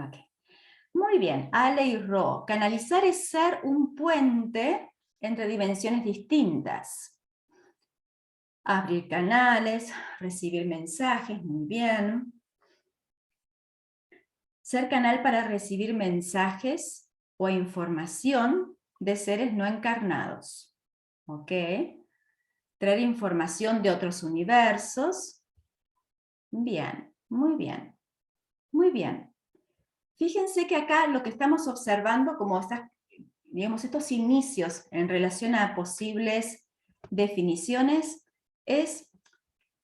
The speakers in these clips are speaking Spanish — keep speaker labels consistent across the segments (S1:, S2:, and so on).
S1: Ok. Muy bien, Ale y Ro. Canalizar es ser un puente entre dimensiones distintas. Abrir canales, recibir mensajes, muy bien. Ser canal para recibir mensajes o información de seres no encarnados. ¿Ok? Traer información de otros universos. Bien, muy bien, muy bien. Fíjense que acá lo que estamos observando, como digamos, estos inicios en relación a posibles definiciones, es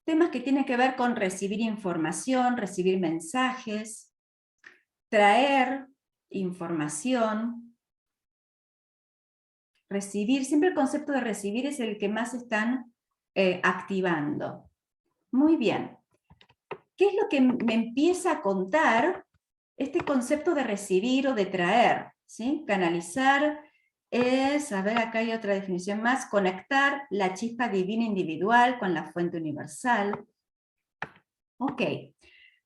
S1: temas que tienen que ver con recibir información, recibir mensajes, traer información, recibir. Siempre el concepto de recibir es el que más están activando. Muy bien. ¿Qué es lo que me empieza a contar este concepto de recibir o de traer? ¿Sí? Canalizar es, a ver, acá hay otra definición más, conectar la chispa divina individual con la fuente universal. Ok.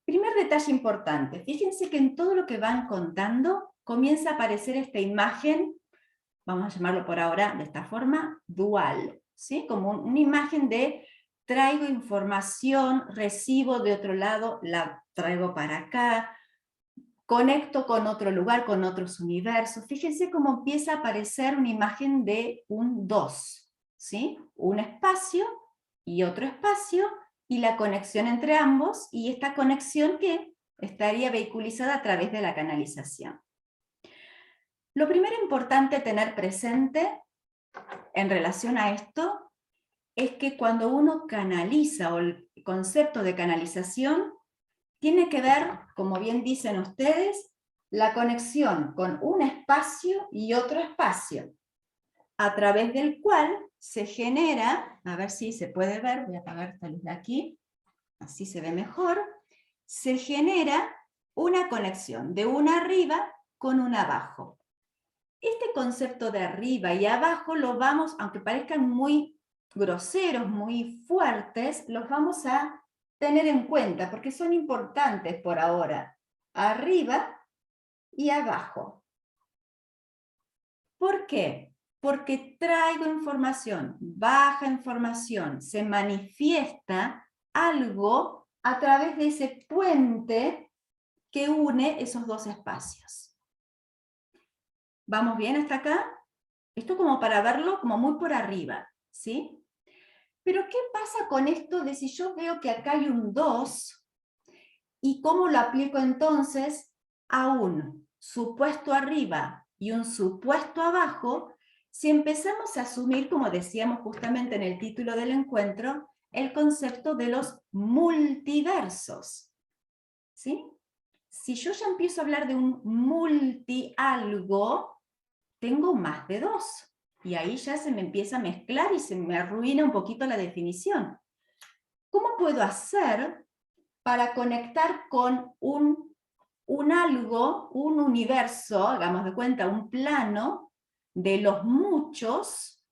S1: Primer detalle importante. Fíjense que en todo lo que van contando comienza a aparecer esta imagen, vamos a llamarlo por ahora de esta forma, dual. ¿Sí? Como una imagen de traigo información, recibo de otro lado, la traigo para acá, conecto con otro lugar, con otros universos. Fíjense cómo empieza a aparecer una imagen de un dos, ¿sí? Un espacio y otro espacio, y la conexión entre ambos, y esta conexión que estaría vehiculizada a través de la canalización. Lo primero importante tener presente en relación a esto es que cuando uno canaliza, o el concepto de canalización, tiene que ver, como bien dicen ustedes, la conexión con un espacio y otro espacio, a través del cual se genera, a ver si se puede ver, voy a apagar esta luz de aquí, así se ve mejor, se genera una conexión de un arriba con un abajo. Este concepto de arriba y abajo lo vamos, aunque parezcan muy groseros, muy fuertes, los vamos a tener en cuenta porque son importantes por ahora. Arriba y abajo. ¿Por qué? Porque traigo información, baja información, se manifiesta algo a través de ese puente que une esos dos espacios. ¿Vamos bien hasta acá? Esto como para verlo como muy por arriba, ¿sí? Pero ¿qué pasa con esto de si yo veo que acá hay un 2 y cómo lo aplico entonces a un supuesto arriba y un supuesto abajo, si empezamos a asumir, como decíamos justamente en el título del encuentro, el concepto de los multiversos, ¿sí? Si yo ya empiezo a hablar de un multi-algo, tengo más de 2. Y ahí ya se me empieza a mezclar y se me arruina un poquito la definición. ¿Cómo puedo hacer para conectar con un algo, un universo, hagamos de cuenta, un plano de los muchos,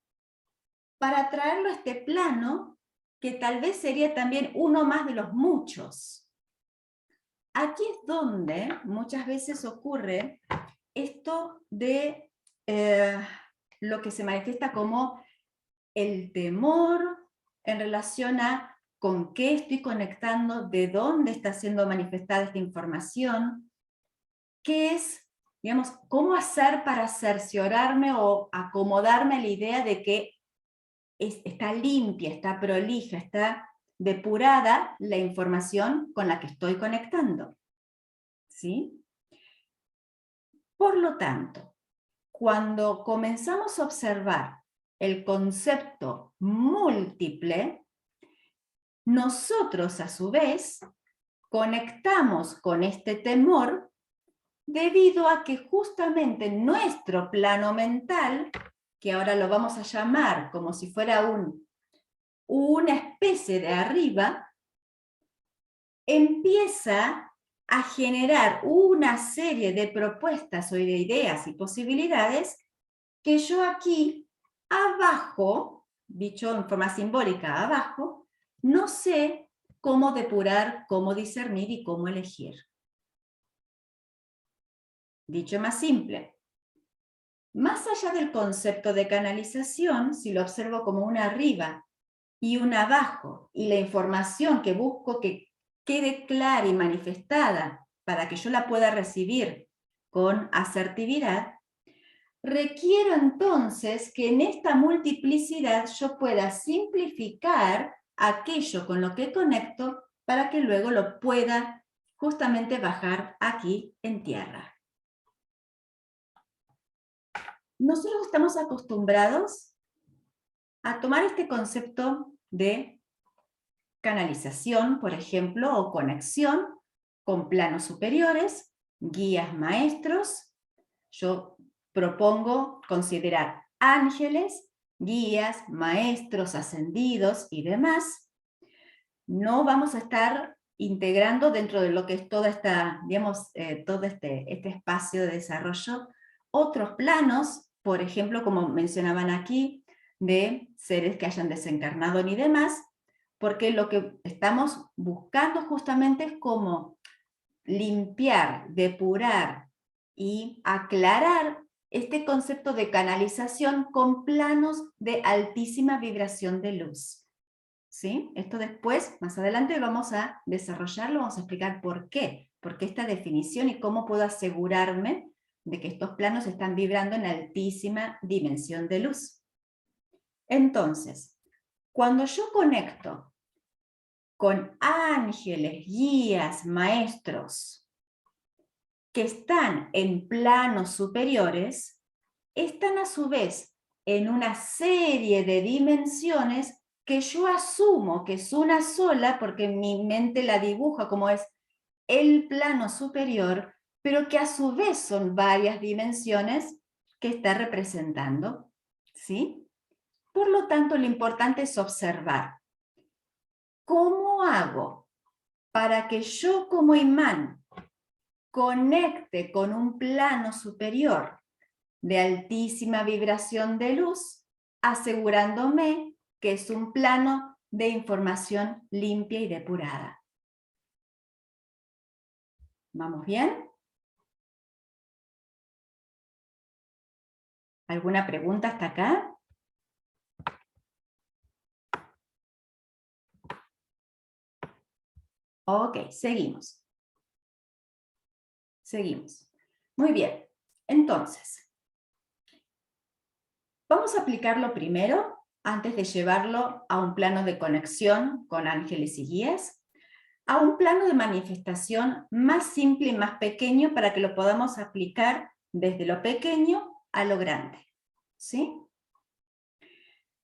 S1: para traerlo a este plano que tal vez sería también uno más de los muchos? Aquí es donde muchas veces ocurre esto de lo que se manifiesta como el temor en relación a con qué estoy conectando, de dónde está siendo manifestada esta información, qué es, digamos, cómo hacer para cerciorarme o acomodarme a la idea de que está limpia, está prolija, está depurada la información con la que estoy conectando. ¿Sí? Por lo tanto, cuando comenzamos a observar el concepto múltiple, nosotros a su vez conectamos con este temor debido a que justamente nuestro plano mental, que ahora lo vamos a llamar como si fuera una especie de arriba, empieza a generar una serie de propuestas o de ideas y posibilidades que yo aquí abajo, dicho en forma simbólica abajo, no sé cómo depurar, cómo discernir y cómo elegir. Dicho más simple, más allá del concepto de canalización, si lo observo como una arriba y una abajo, y la información que busco que quede clara y manifestada para que yo la pueda recibir con asertividad, requiero entonces que en esta multiplicidad yo pueda simplificar aquello con lo que conecto para que luego lo pueda justamente bajar aquí en tierra. Nosotros estamos acostumbrados a tomar este concepto de canalización, por ejemplo, o conexión con planos superiores, guías maestros. Yo propongo considerar ángeles, guías, maestros ascendidos y demás. No vamos a estar integrando dentro de lo que es toda esta, digamos, todo este espacio de desarrollo, otros planos, por ejemplo, como mencionaban aquí, de seres que hayan desencarnado ni demás, porque lo que estamos buscando justamente es cómo limpiar, depurar y aclarar este concepto de canalización con planos de altísima vibración de luz. ¿Sí? Esto después, más adelante, vamos a desarrollarlo, vamos a explicar por qué esta definición y cómo puedo asegurarme de que estos planos están vibrando en altísima dimensión de luz. Entonces, cuando yo conecto con ángeles, guías, maestros, que están en planos superiores, están a su vez en una serie de dimensiones que yo asumo que es una sola, porque mi mente la dibuja como es el plano superior, pero que a su vez son varias dimensiones que está representando, ¿sí? Por lo tanto, lo importante es observar cómo hago para que yo como imán conecte con un plano superior de altísima vibración de luz, asegurándome que es un plano de información limpia y depurada. ¿Vamos bien? ¿Alguna pregunta hasta acá? Ok, seguimos. Seguimos. Muy bien. Entonces, vamos a aplicarlo primero, antes de llevarlo a un plano de conexión con ángeles y guías, a un plano de manifestación más simple y más pequeño para que lo podamos aplicar desde lo pequeño a lo grande. ¿Sí?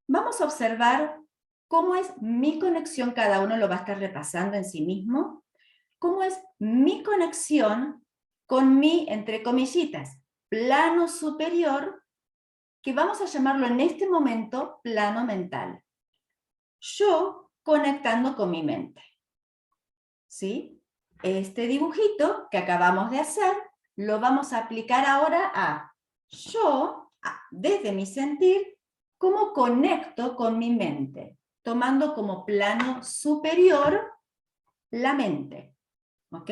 S1: Vamos a observar cómo es mi conexión, cada uno lo va a estar repasando en sí mismo, cómo es mi conexión con mi, entre comillitas, plano superior, que vamos a llamarlo en este momento plano mental. Yo conectando con mi mente. ¿Sí? Este dibujito que acabamos de hacer, lo vamos a aplicar ahora a yo, desde mi sentir, cómo conecto con mi mente, tomando como plano superior la mente. ¿Ok?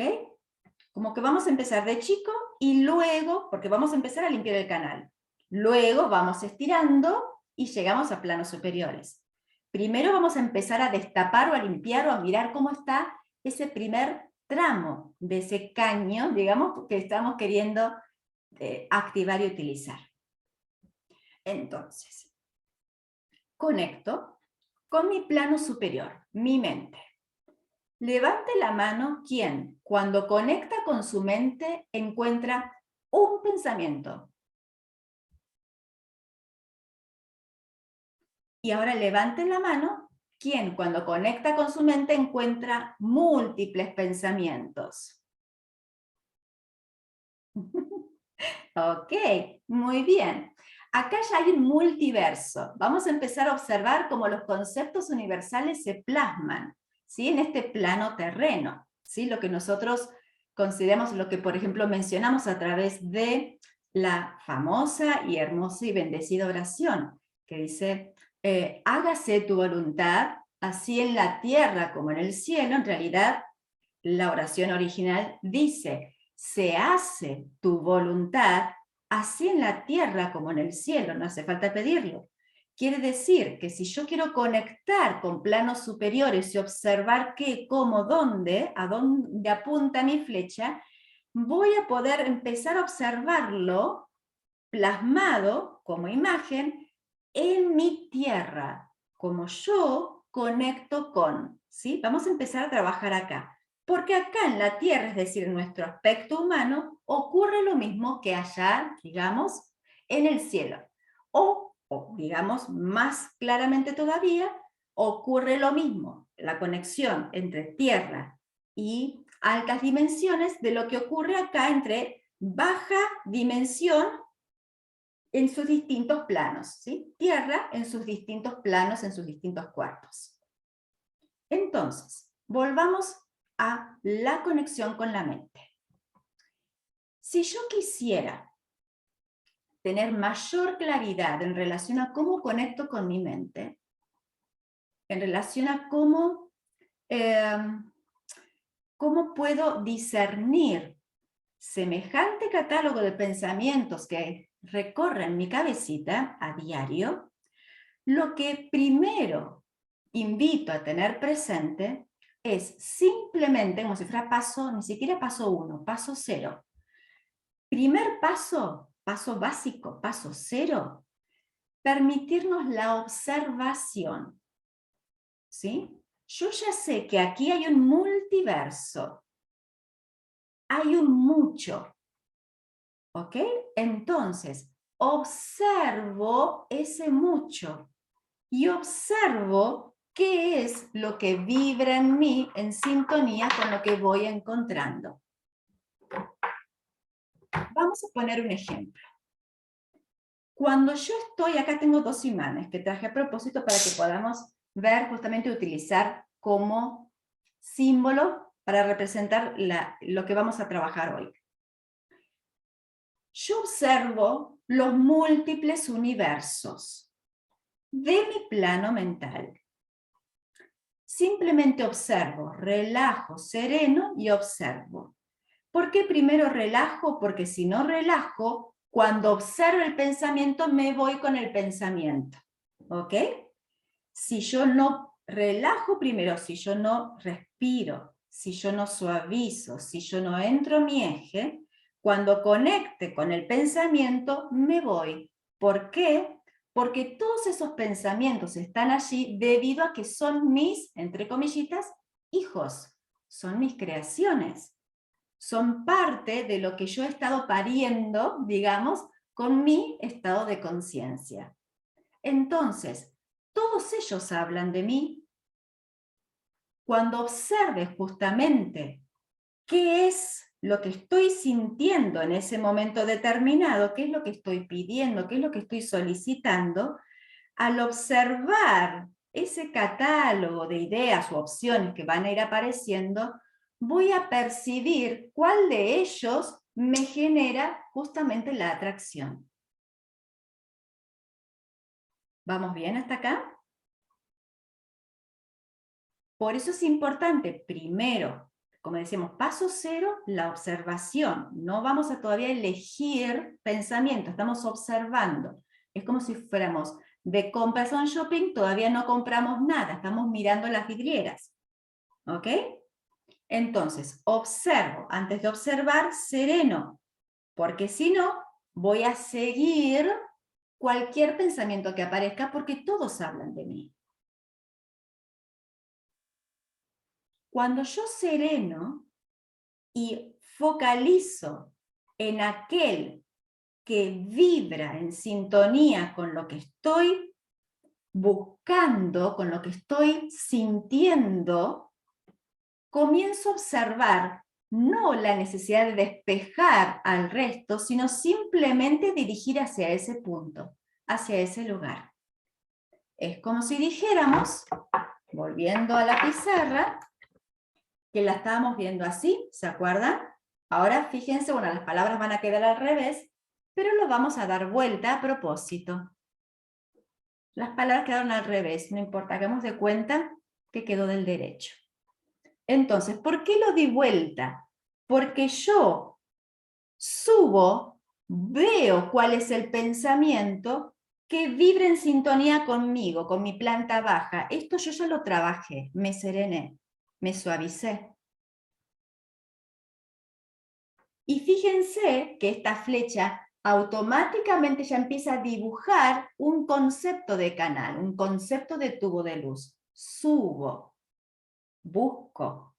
S1: Como que vamos a empezar de chico y luego, porque vamos a empezar a limpiar el canal, luego vamos estirando y llegamos a planos superiores. Primero vamos a empezar a destapar o a limpiar o a mirar cómo está ese primer tramo de ese caño, digamos, que estamos queriendo activar y utilizar. Entonces, conecto con mi plano superior, mi mente. Levante la mano quien, cuando conecta con su mente, encuentra un pensamiento. Y ahora levante la mano quien, cuando conecta con su mente, encuentra múltiples pensamientos. Ok, muy bien. Acá ya hay un multiverso. Vamos a empezar a observar cómo los conceptos universales se plasman, ¿sí? En este plano terreno, ¿sí? Lo que nosotros consideramos, lo que por ejemplo mencionamos a través de la famosa y hermosa y bendecida oración, que dice, hágase tu voluntad, así en la tierra como en el cielo. En realidad, la oración original dice, se hace tu voluntad, así en la tierra como en el cielo, no hace falta pedirlo. Quiere decir que si yo quiero conectar con planos superiores y observar qué, cómo, dónde, a dónde apunta mi flecha, voy a poder empezar a observarlo plasmado como imagen en mi tierra, como yo conecto con, ¿sí? Vamos a empezar a trabajar acá. Porque acá en la tierra, es decir, en nuestro aspecto humano, ocurre lo mismo que allá, digamos, en el cielo. O digamos, más claramente todavía, ocurre lo mismo, la conexión entre tierra y altas dimensiones de lo que ocurre acá entre baja dimensión en sus distintos planos, ¿sí? Tierra en sus distintos planos, en sus distintos cuerpos. Entonces, volvamos a la conexión con la mente. Si yo quisiera tener mayor claridad en relación a cómo conecto con mi mente, en relación a cómo puedo discernir semejante catálogo de pensamientos que recorren mi cabecita a diario, lo que primero invito a tener presente es simplemente, como si fuera paso, ni siquiera paso 1, paso 0. Primer paso, paso básico, paso 0, permitirnos la observación. ¿Sí? Yo ya sé que aquí hay un multiverso, hay un mucho, ¿ok? Entonces, observo ese mucho y observo qué es lo que vibra en mí en sintonía con lo que voy encontrando. Vamos a poner un ejemplo. Cuando yo estoy, acá tengo 2 imanes que traje a propósito para que podamos ver, justamente utilizar como símbolo para representar lo que vamos a trabajar hoy. Yo observo los múltiples universos de mi plano mental. Simplemente observo, relajo, sereno y observo. ¿Por qué primero relajo? Porque si no relajo, cuando observo el pensamiento me voy con el pensamiento. ¿Ok? Si yo no relajo primero, si yo no respiro, si yo no suavizo, si yo no entro en mi eje, cuando conecte con el pensamiento me voy. ¿Por qué? Porque todos esos pensamientos están allí debido a que son mis, entre comillitas, hijos, son mis creaciones, son parte de lo que yo he estado pariendo, digamos, con mi estado de conciencia. Entonces, todos ellos hablan de mí. Cuando observes justamente qué es lo que estoy sintiendo en ese momento determinado, qué es lo que estoy pidiendo, qué es lo que estoy solicitando, al observar ese catálogo de ideas u opciones que van a ir apareciendo, voy a percibir cuál de ellos me genera justamente la atracción. ¿Vamos bien hasta acá? Por eso es importante, primero, como decíamos, paso 0, la observación. No vamos a todavía elegir pensamiento, estamos observando. Es como si fuéramos de compras o shopping, todavía no compramos nada, estamos mirando las vidrieras. ¿Ok? Entonces, observo. Antes de observar, sereno. Porque si no, voy a seguir cualquier pensamiento que aparezca porque todos hablan de mí. Cuando yo sereno y focalizo en aquel que vibra en sintonía con lo que estoy buscando, con lo que estoy sintiendo, comienzo a observar no la necesidad de despejar al resto, sino simplemente dirigir hacia ese punto, hacia ese lugar. Es como si dijéramos, volviendo a la pizarra, que la estábamos viendo así, ¿se acuerdan? Ahora fíjense, bueno, las palabras van a quedar al revés, pero lo vamos a dar vuelta a propósito. Las palabras quedaron al revés, no importa, hagamos de cuenta que quedó del derecho. Entonces, ¿por qué lo di vuelta? Porque yo Subo, veo cuál es el pensamiento que vibra en sintonía conmigo, con mi planta baja. Esto yo ya lo trabajé, me serené, me suavicé. Y fíjense que esta flecha automáticamente ya empieza a dibujar un concepto de canal, un concepto de tubo de luz. Subo, busco,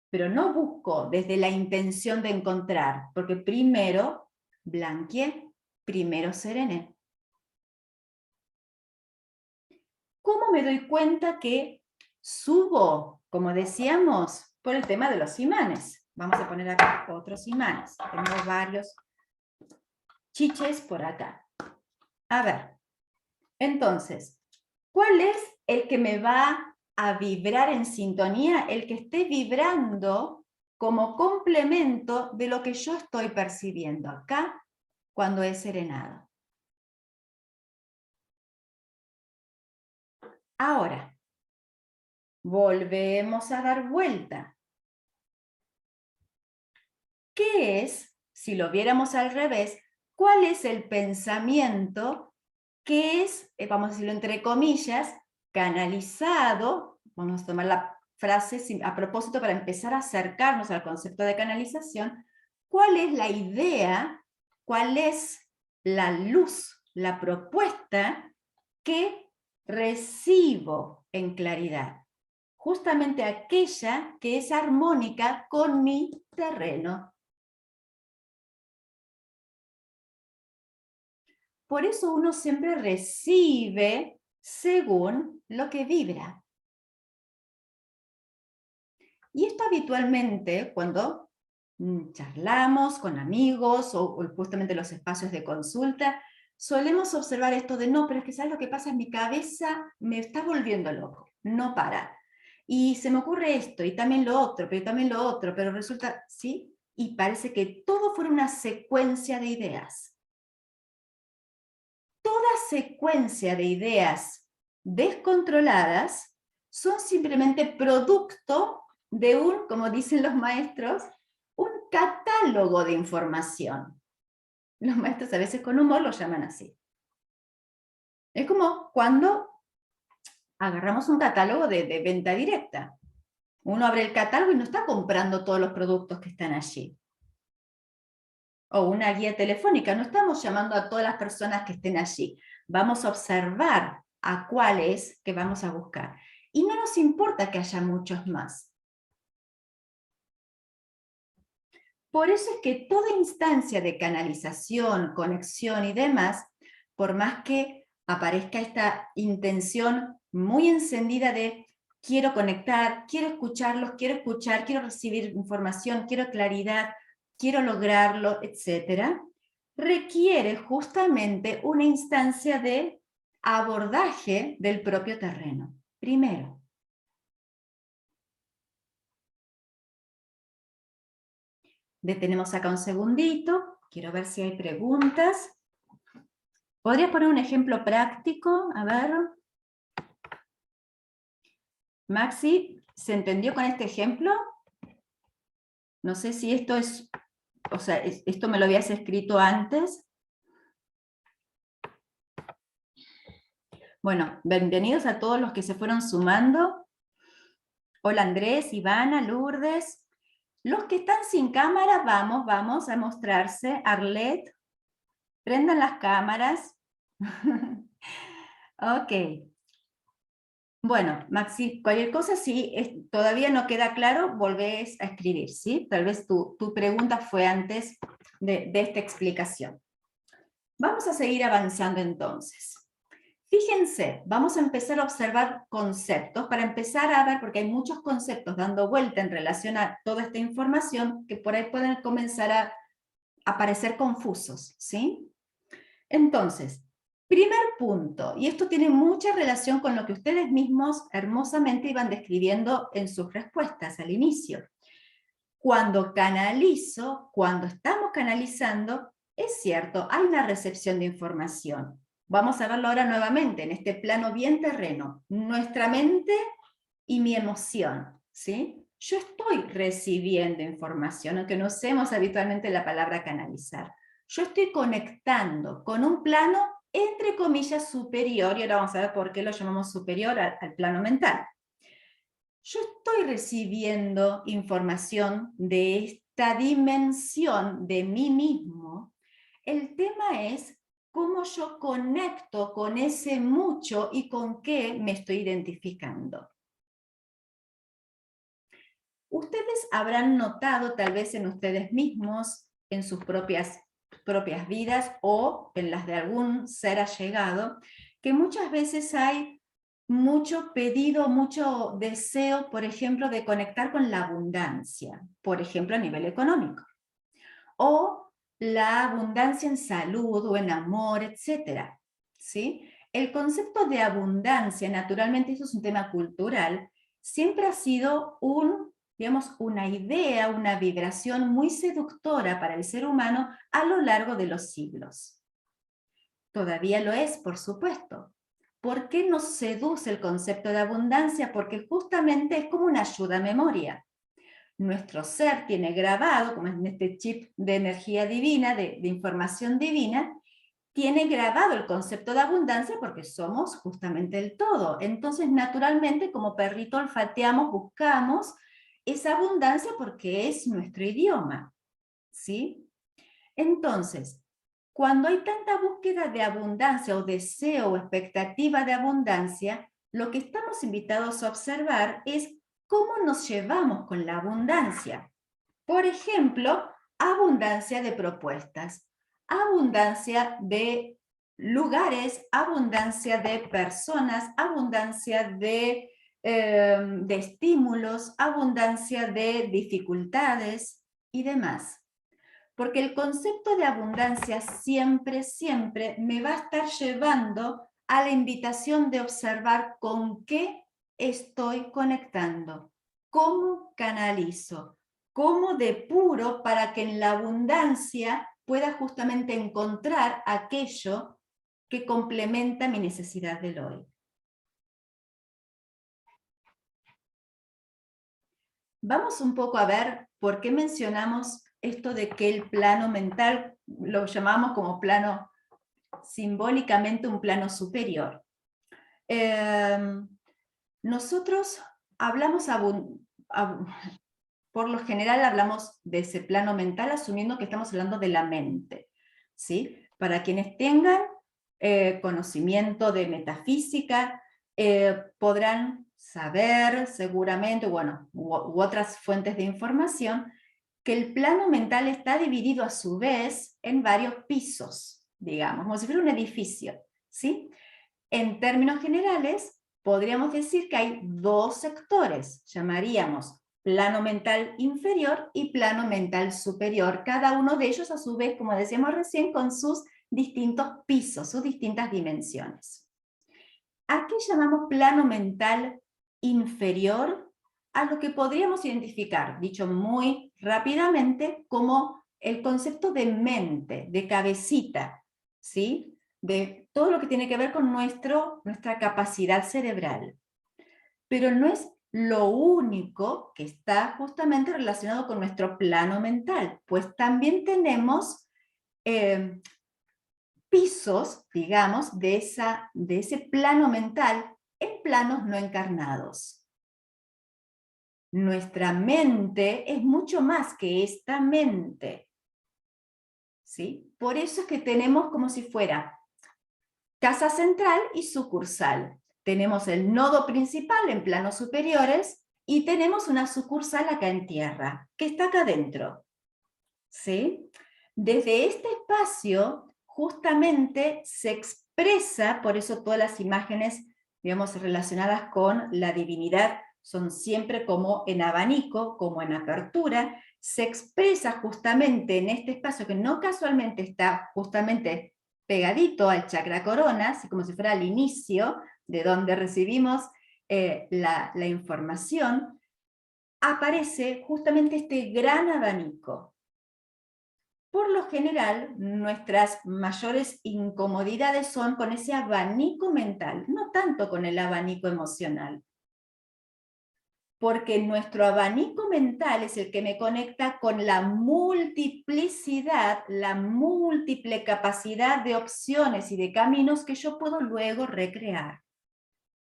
S1: pero no busco desde la intención de encontrar, porque primero blanqueé, primero serené. ¿Cómo me doy cuenta que subo, como decíamos, por el tema de los imanes? Vamos a poner acá otros imanes. Tengo varios chiches por acá. A ver, entonces, ¿cuál es el que me va a vibrar en sintonía? El que esté vibrando como complemento de lo que yo estoy percibiendo acá cuando he serenado. Ahora, volvemos a dar vuelta. ¿Qué es, si lo viéramos al revés, cuál es el pensamiento que es, vamos a decirlo entre comillas, canalizado? Vamos a tomar la frase a propósito para empezar a acercarnos al concepto de canalización. ¿Cuál es la idea, cuál es la luz, la propuesta que recibo en claridad? Justamente aquella que es armónica con mi terreno. Por eso uno siempre recibe según lo que vibra. Y esto habitualmente cuando charlamos con amigos o justamente los espacios de consulta, solemos observar esto de no, pero es que ¿sabes lo que pasa? En mi cabeza me está volviendo loco, no para. Y se me ocurre esto, y también lo otro, pero también lo otro, pero resulta, ¿sí? Y parece que todo fuera una secuencia de ideas. Toda secuencia de ideas descontroladas son simplemente producto de un, como dicen los maestros, un catálogo de información. Los maestros a veces con humor lo llaman así. Es como cuando agarramos un catálogo de venta directa. Uno abre el catálogo y no está comprando todos los productos que están allí. O una guía telefónica, no estamos llamando a todas las personas que estén allí. Vamos a observar a cuáles que vamos a buscar. Y no nos importa que haya muchos más. Por eso es que toda instancia de canalización, conexión y demás, por más que aparezca esta intención muy encendida de quiero conectar, quiero escucharlos, quiero escuchar, quiero recibir información, quiero claridad, quiero lograrlo, etc., requiere justamente una instancia de abordaje del propio terreno. Primero, detenemos acá un segundito, quiero ver si hay preguntas. ¿Podrías poner un ejemplo práctico? A ver. Maxi, ¿se entendió con este ejemplo? No sé si esto es, o sea, esto me lo habías escrito antes. Bueno, bienvenidos a todos los que se fueron sumando. Hola Andrés, Ivana, Lourdes. Los que están sin cámara, vamos a mostrarse. Arlet, prendan las cámaras. Ok. Bueno, Maxi, cualquier cosa, si todavía no queda claro, volvés a escribir, ¿sí? Tal vez tu pregunta fue antes de esta explicación. Vamos a seguir avanzando entonces. Fíjense, vamos a empezar a observar conceptos, para empezar a ver, porque hay muchos conceptos dando vuelta en relación a toda esta información, que por ahí pueden comenzar a aparecer confusos, ¿sí? Entonces, primer punto, y esto tiene mucha relación con lo que ustedes mismos hermosamente iban describiendo en sus respuestas al inicio. Cuando canalizo, cuando estamos canalizando, es cierto, hay una recepción de información. Vamos a verlo ahora nuevamente, en este plano bien terreno. Nuestra mente y mi emoción, ¿sí? yo estoy recibiendo información, aunque no usemos habitualmente la palabra canalizar. Yo estoy conectando con un plano, entre comillas, superior, y ahora vamos a ver por qué lo llamamos superior al plano mental. Yo estoy recibiendo información de esta dimensión de mí mismo. El tema es cómo yo conecto con ese mucho y con qué me estoy identificando. Ustedes habrán notado, tal vez en ustedes mismos, en sus propias vidas o en las de algún ser allegado, que muchas veces hay mucho pedido, mucho deseo, por ejemplo, de conectar con la abundancia, por ejemplo, a nivel económico, o la abundancia en salud o en amor, etc. ¿Sí? El concepto de abundancia, naturalmente, eso es un tema cultural, siempre ha sido una idea, una vibración muy seductora para el ser humano a lo largo de los siglos. Todavía lo es, por supuesto. ¿Por qué nos seduce el concepto de abundancia? Porque justamente es como una ayuda a memoria. Nuestro ser tiene grabado, como en este chip de energía divina, de información divina, tiene grabado el concepto de abundancia porque somos justamente el todo. Entonces, naturalmente, como perrito olfateamos, buscamos esa abundancia porque es nuestro idioma, ¿sí? Entonces, cuando hay tanta búsqueda de abundancia o deseo o expectativa de abundancia, lo que estamos invitados a observar es cómo nos llevamos con la abundancia. Por ejemplo, abundancia de propuestas, abundancia de lugares, abundancia de personas, abundancia de estímulos, abundancia de dificultades y demás. Porque el concepto de abundancia siempre, siempre me va a estar llevando a la invitación de observar con qué estoy conectando, cómo canalizo, cómo depuro para que en la abundancia pueda justamente encontrar aquello que complementa mi necesidad del hoy. Vamos un poco a ver por qué mencionamos esto de que el plano mental lo llamamos como plano, simbólicamente un plano superior. Nosotros hablamos, por lo general hablamos de ese plano mental asumiendo que estamos hablando de la mente, ¿sí? Para quienes tengan conocimiento de metafísica, podrán saber seguramente, bueno, u otras fuentes de información, que el plano mental está dividido a su vez en varios pisos, digamos, como si fuera un edificio, ¿sí? En términos generales, podríamos decir que hay dos sectores, llamaríamos plano mental inferior y plano mental superior, cada uno de ellos a su vez, como decíamos recién, con sus distintos pisos, sus distintas dimensiones. ¿A qué llamamos plano mental inferior? A lo que podríamos identificar, dicho muy rápidamente, como el concepto de mente, de cabecita, ¿sí? De todo lo que tiene que ver con nuestra capacidad cerebral. Pero no es lo único que está justamente relacionado con nuestro plano mental, pues también tenemos pisos, digamos, de ese plano mental en planos no encarnados. Nuestra mente es mucho más que esta mente, ¿sí? Por eso es que tenemos como si fuera casa central y sucursal. Tenemos el nodo principal en planos superiores y tenemos una sucursal acá en tierra, que está acá adentro, ¿sí? Desde este espacio justamente se expresa, por eso todas las imágenes, digamos, relacionadas con la divinidad son siempre como en abanico, como en apertura, se expresa justamente en este espacio que no casualmente está justamente pegadito al chakra corona, así como si fuera al inicio de donde recibimos la información, aparece justamente este gran abanico. Por lo general, nuestras mayores incomodidades son con ese abanico mental, no tanto con el abanico emocional. porque nuestro abanico mental es el que me conecta con la multiplicidad, la múltiple capacidad de opciones y de caminos que yo puedo luego recrear.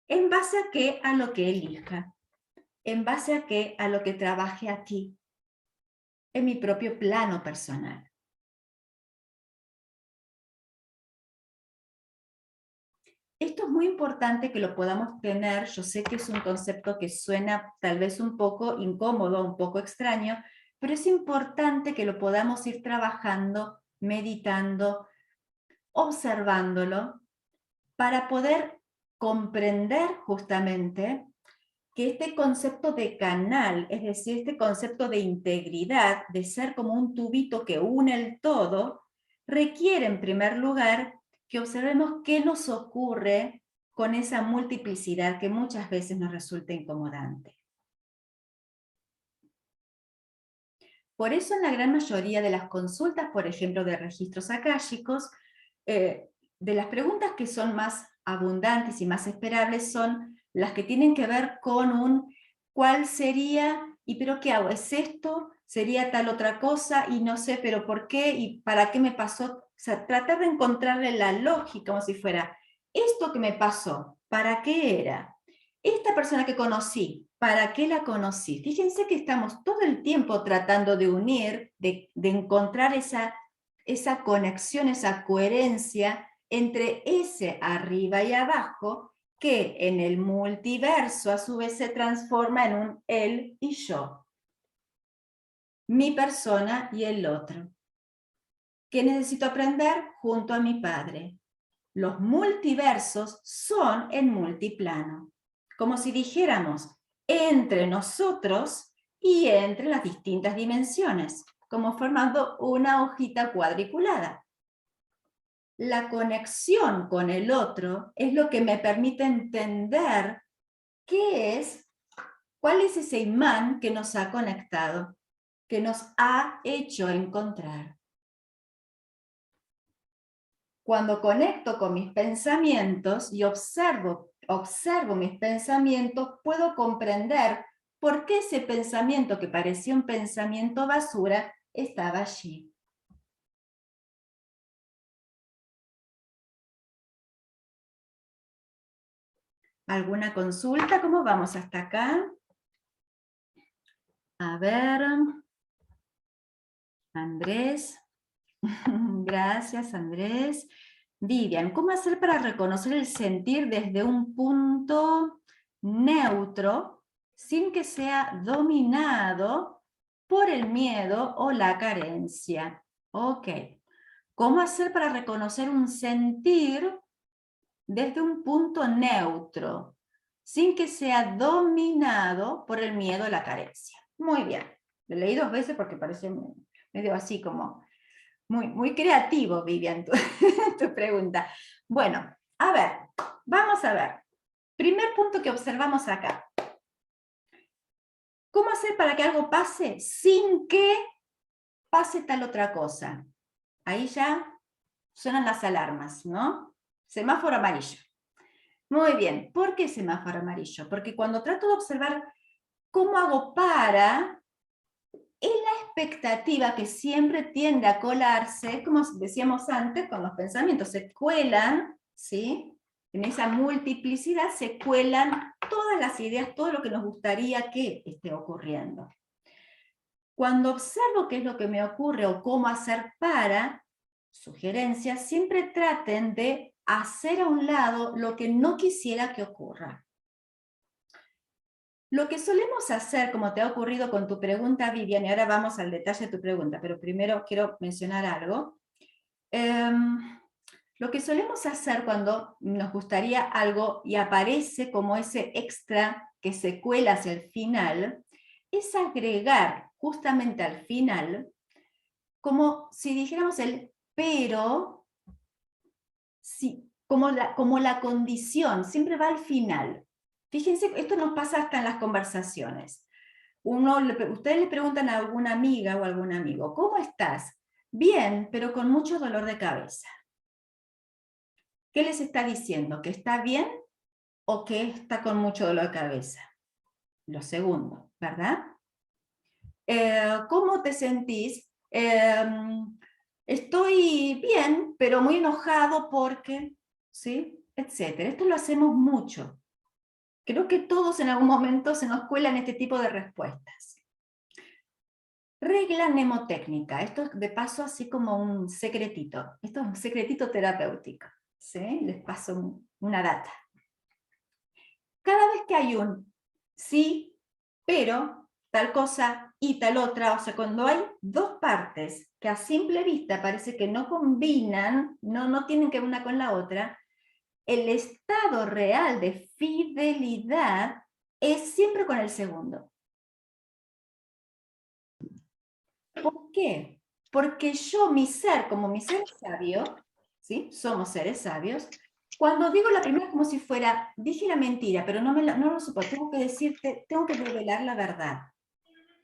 S1: ¿En base a qué? A lo que elija. ¿En base a qué? A lo que trabaje aquí, en mi propio plano personal. Esto es muy importante que lo podamos tener. Yo sé que es un concepto que suena tal vez un poco incómodo, un poco extraño, pero es importante que lo podamos ir trabajando, meditando, observándolo, para poder comprender justamente que este concepto de canal, es decir, este concepto de integridad, de ser como un tubito que une el todo, requiere en primer lugar que observemos qué nos ocurre con esa multiplicidad que muchas veces nos resulta incomodante. Por eso en la gran mayoría de las consultas, por ejemplo, de registros akáshicos, de las preguntas que son más abundantes y más esperables son las que tienen que ver con un ¿cuál sería? ¿Y pero qué hago? ¿Es esto? ¿Sería tal otra cosa? Y no sé, pero ¿por qué? ¿Y para qué me pasó? O sea, tratar de encontrarle la lógica, como si fuera, esto que me pasó, ¿para qué era? Esta persona que conocí, ¿para qué la conocí? Fíjense que estamos todo el tiempo tratando de unir, de encontrar esa conexión, esa coherencia entre ese arriba y abajo, que en el multiverso a su vez se transforma en un él y yo. Mi persona y el otro. ¿Qué necesito aprender? Junto a mi padre. Los multiversos son en multiplano. Como si dijéramos, entre nosotros y entre las distintas dimensiones, como formando una hojita cuadriculada. La conexión con el otro es lo que me permite entender cuál es ese imán que nos ha conectado, que nos ha hecho encontrar. Cuando conecto con mis pensamientos y observo mis pensamientos, puedo comprender por qué ese pensamiento que parecía un pensamiento basura estaba allí. ¿Alguna consulta? ¿Cómo vamos hasta acá? A ver. Andrés. Gracias, Andrés. Vivian, ¿cómo hacer para reconocer el sentir desde un punto neutro sin que sea dominado por el miedo o la carencia? Ok. ¿Cómo hacer para reconocer un sentir desde un punto neutro sin que sea dominado por el miedo o la carencia? Muy bien. Lo leí 2 veces porque parece medio así como muy creativo, Vivian, tu pregunta. Bueno, a ver, vamos a ver. Primer punto que observamos acá. ¿Cómo hacer para que algo pase sin que pase tal otra cosa? Ahí ya suenan las alarmas, ¿no? Semáforo amarillo. Muy bien, ¿por qué semáforo amarillo? Porque cuando trato de observar cómo hago para, es la expectativa que siempre tiende a colarse, como decíamos antes, con los pensamientos, se cuelan, ¿sí? En esa multiplicidad se cuelan todas las ideas, todo lo que nos gustaría que esté ocurriendo. Cuando observo qué es lo que me ocurre o cómo hacer para, sugerencias, siempre traten de hacer a un lado lo que no quisiera que ocurra. Lo que solemos hacer, como te ha ocurrido con tu pregunta, Vivian, y ahora vamos al detalle de tu pregunta, pero primero quiero mencionar algo. Lo que solemos hacer cuando nos gustaría algo y aparece como ese extra que se cuela hacia el final, es agregar justamente al final, como si dijéramos el pero, como la condición, siempre va al final. Fíjense, esto nos pasa hasta en las conversaciones. Ustedes le preguntan a alguna amiga o algún amigo, ¿cómo estás? Bien, pero con mucho dolor de cabeza. ¿Qué les está diciendo? ¿Que está bien o que está con mucho dolor de cabeza? lo segundo, ¿verdad? ¿Cómo te sentís? Estoy bien, pero muy enojado porque, ¿sí? Etcétera. Esto lo hacemos mucho. Creo que todos en algún momento se nos cuelan este tipo de respuestas. Regla mnemotécnica. Esto es de paso así como un secretito. Esto es un secretito terapéutico. ¿Sí? Les paso una data. Cada vez que hay un sí, pero, tal cosa y tal otra, o sea, cuando hay dos partes que a simple vista parece que no combinan, no tienen que ver una con la otra, el estado real de fidelidad es siempre con el segundo. ¿Por qué? Porque yo, mi ser, como mi ser sabio, ¿sí? Somos seres sabios, cuando digo la primera como si fuera, dije la mentira, pero no lo supo, tengo que decirte, tengo que revelar la verdad.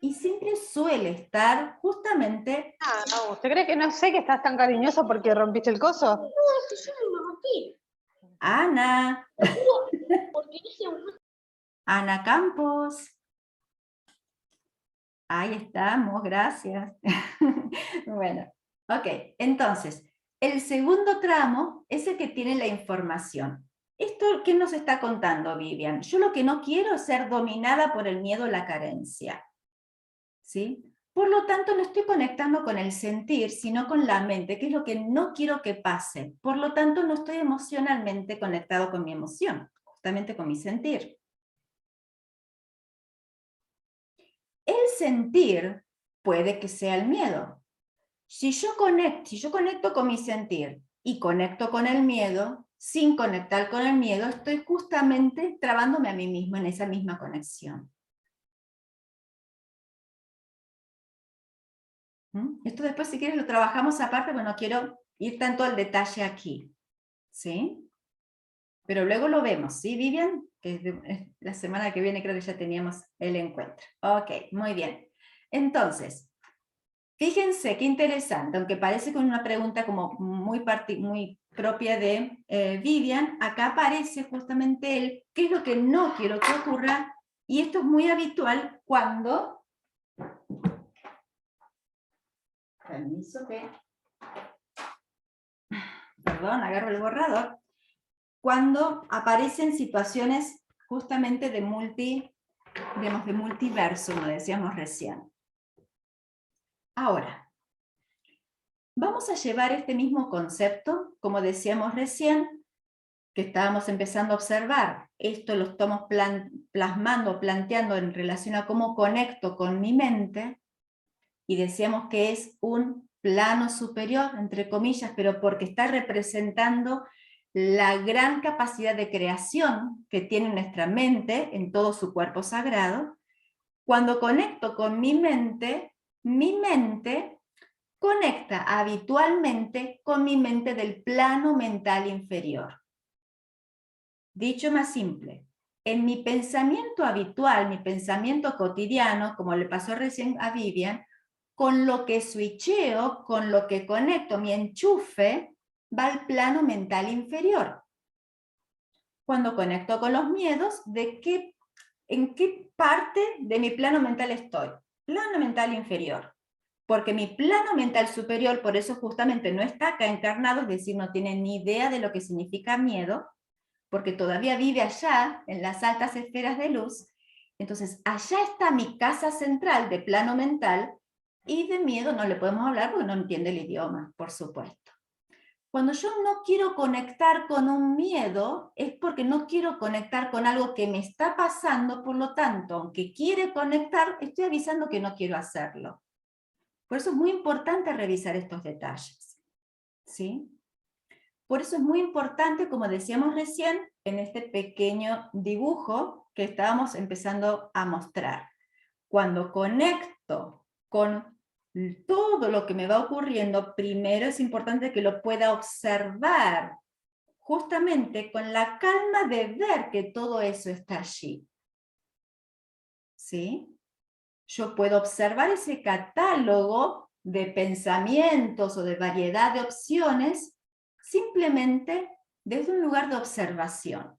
S1: Y siempre suele estar justamente...
S2: Ah, no, ¿usted cree que no sé que estás tan cariñoso porque rompiste el coso?
S3: No, es que yo no lo rompí.
S1: Ana.
S3: Porque dije un...
S1: Ana Campos. Ahí estamos, gracias. Bueno, ok, entonces, el segundo tramo es el que tiene la información. ¿Esto qué nos está contando Vivian? Yo lo que no quiero es ser dominada por el miedo o la carencia. ¿Sí? Por lo tanto, no estoy conectando con el sentir, sino con la mente, que es lo que no quiero que pase. Por lo tanto, no estoy emocionalmente conectado con mi emoción, justamente con mi sentir. El sentir puede que sea el miedo. Si yo conecto con mi sentir y conecto con el miedo, sin conectar con el miedo, estoy justamente trabándome a mí mismo en esa misma conexión. Esto después, si quieres, lo trabajamos aparte, pero no quiero ir tanto al detalle aquí. ¿Sí? Pero luego lo vemos, ¿sí, Vivian? Que la semana que viene creo que ya teníamos el encuentro. Ok, muy bien. Entonces, fíjense qué interesante, aunque parece con una pregunta como muy propia de Vivian, acá aparece justamente el qué es lo que no quiero que ocurra, y esto es muy habitual cuando... Permiso que... Perdón, agarro el borrador. Cuando aparecen situaciones justamente de multiverso, como decíamos recién. Ahora, vamos a llevar este mismo concepto, como decíamos recién, que estábamos empezando a observar. Esto lo estamos plasmando, planteando en relación a cómo conecto con mi mente, y decíamos que es un plano superior, entre comillas, pero porque está representando la gran capacidad de creación que tiene nuestra mente en todo su cuerpo sagrado. Cuando conecto con mi mente conecta habitualmente con mi mente del plano mental inferior. Dicho más simple, en mi pensamiento habitual, mi pensamiento cotidiano, como le pasó recién a Vivian, con lo que switcheo, con lo que conecto, mi enchufe, va al plano mental inferior. Cuando conecto con los miedos, ¿en qué parte de mi plano mental estoy? Plano mental inferior. Porque mi plano mental superior, por eso justamente no está acá encarnado, es decir, no tiene ni idea de lo que significa miedo, porque todavía vive allá, en las altas esferas de luz. Entonces, allá está mi casa central de plano mental, y de miedo no le podemos hablar porque no entiende el idioma, por supuesto. Cuando yo no quiero conectar con un miedo, es porque no quiero conectar con algo que me está pasando, por lo tanto, aunque quiere conectar, estoy avisando que no quiero hacerlo. Por eso es muy importante revisar estos detalles. ¿Sí? Por eso es muy importante, como decíamos recién, en este pequeño dibujo que estábamos empezando a mostrar. Cuando conecto con todo lo que me va ocurriendo, primero es importante que lo pueda observar, justamente con la calma de ver que todo eso está allí. ¿Sí? Yo puedo observar ese catálogo de pensamientos o de variedad de opciones simplemente desde un lugar de observación.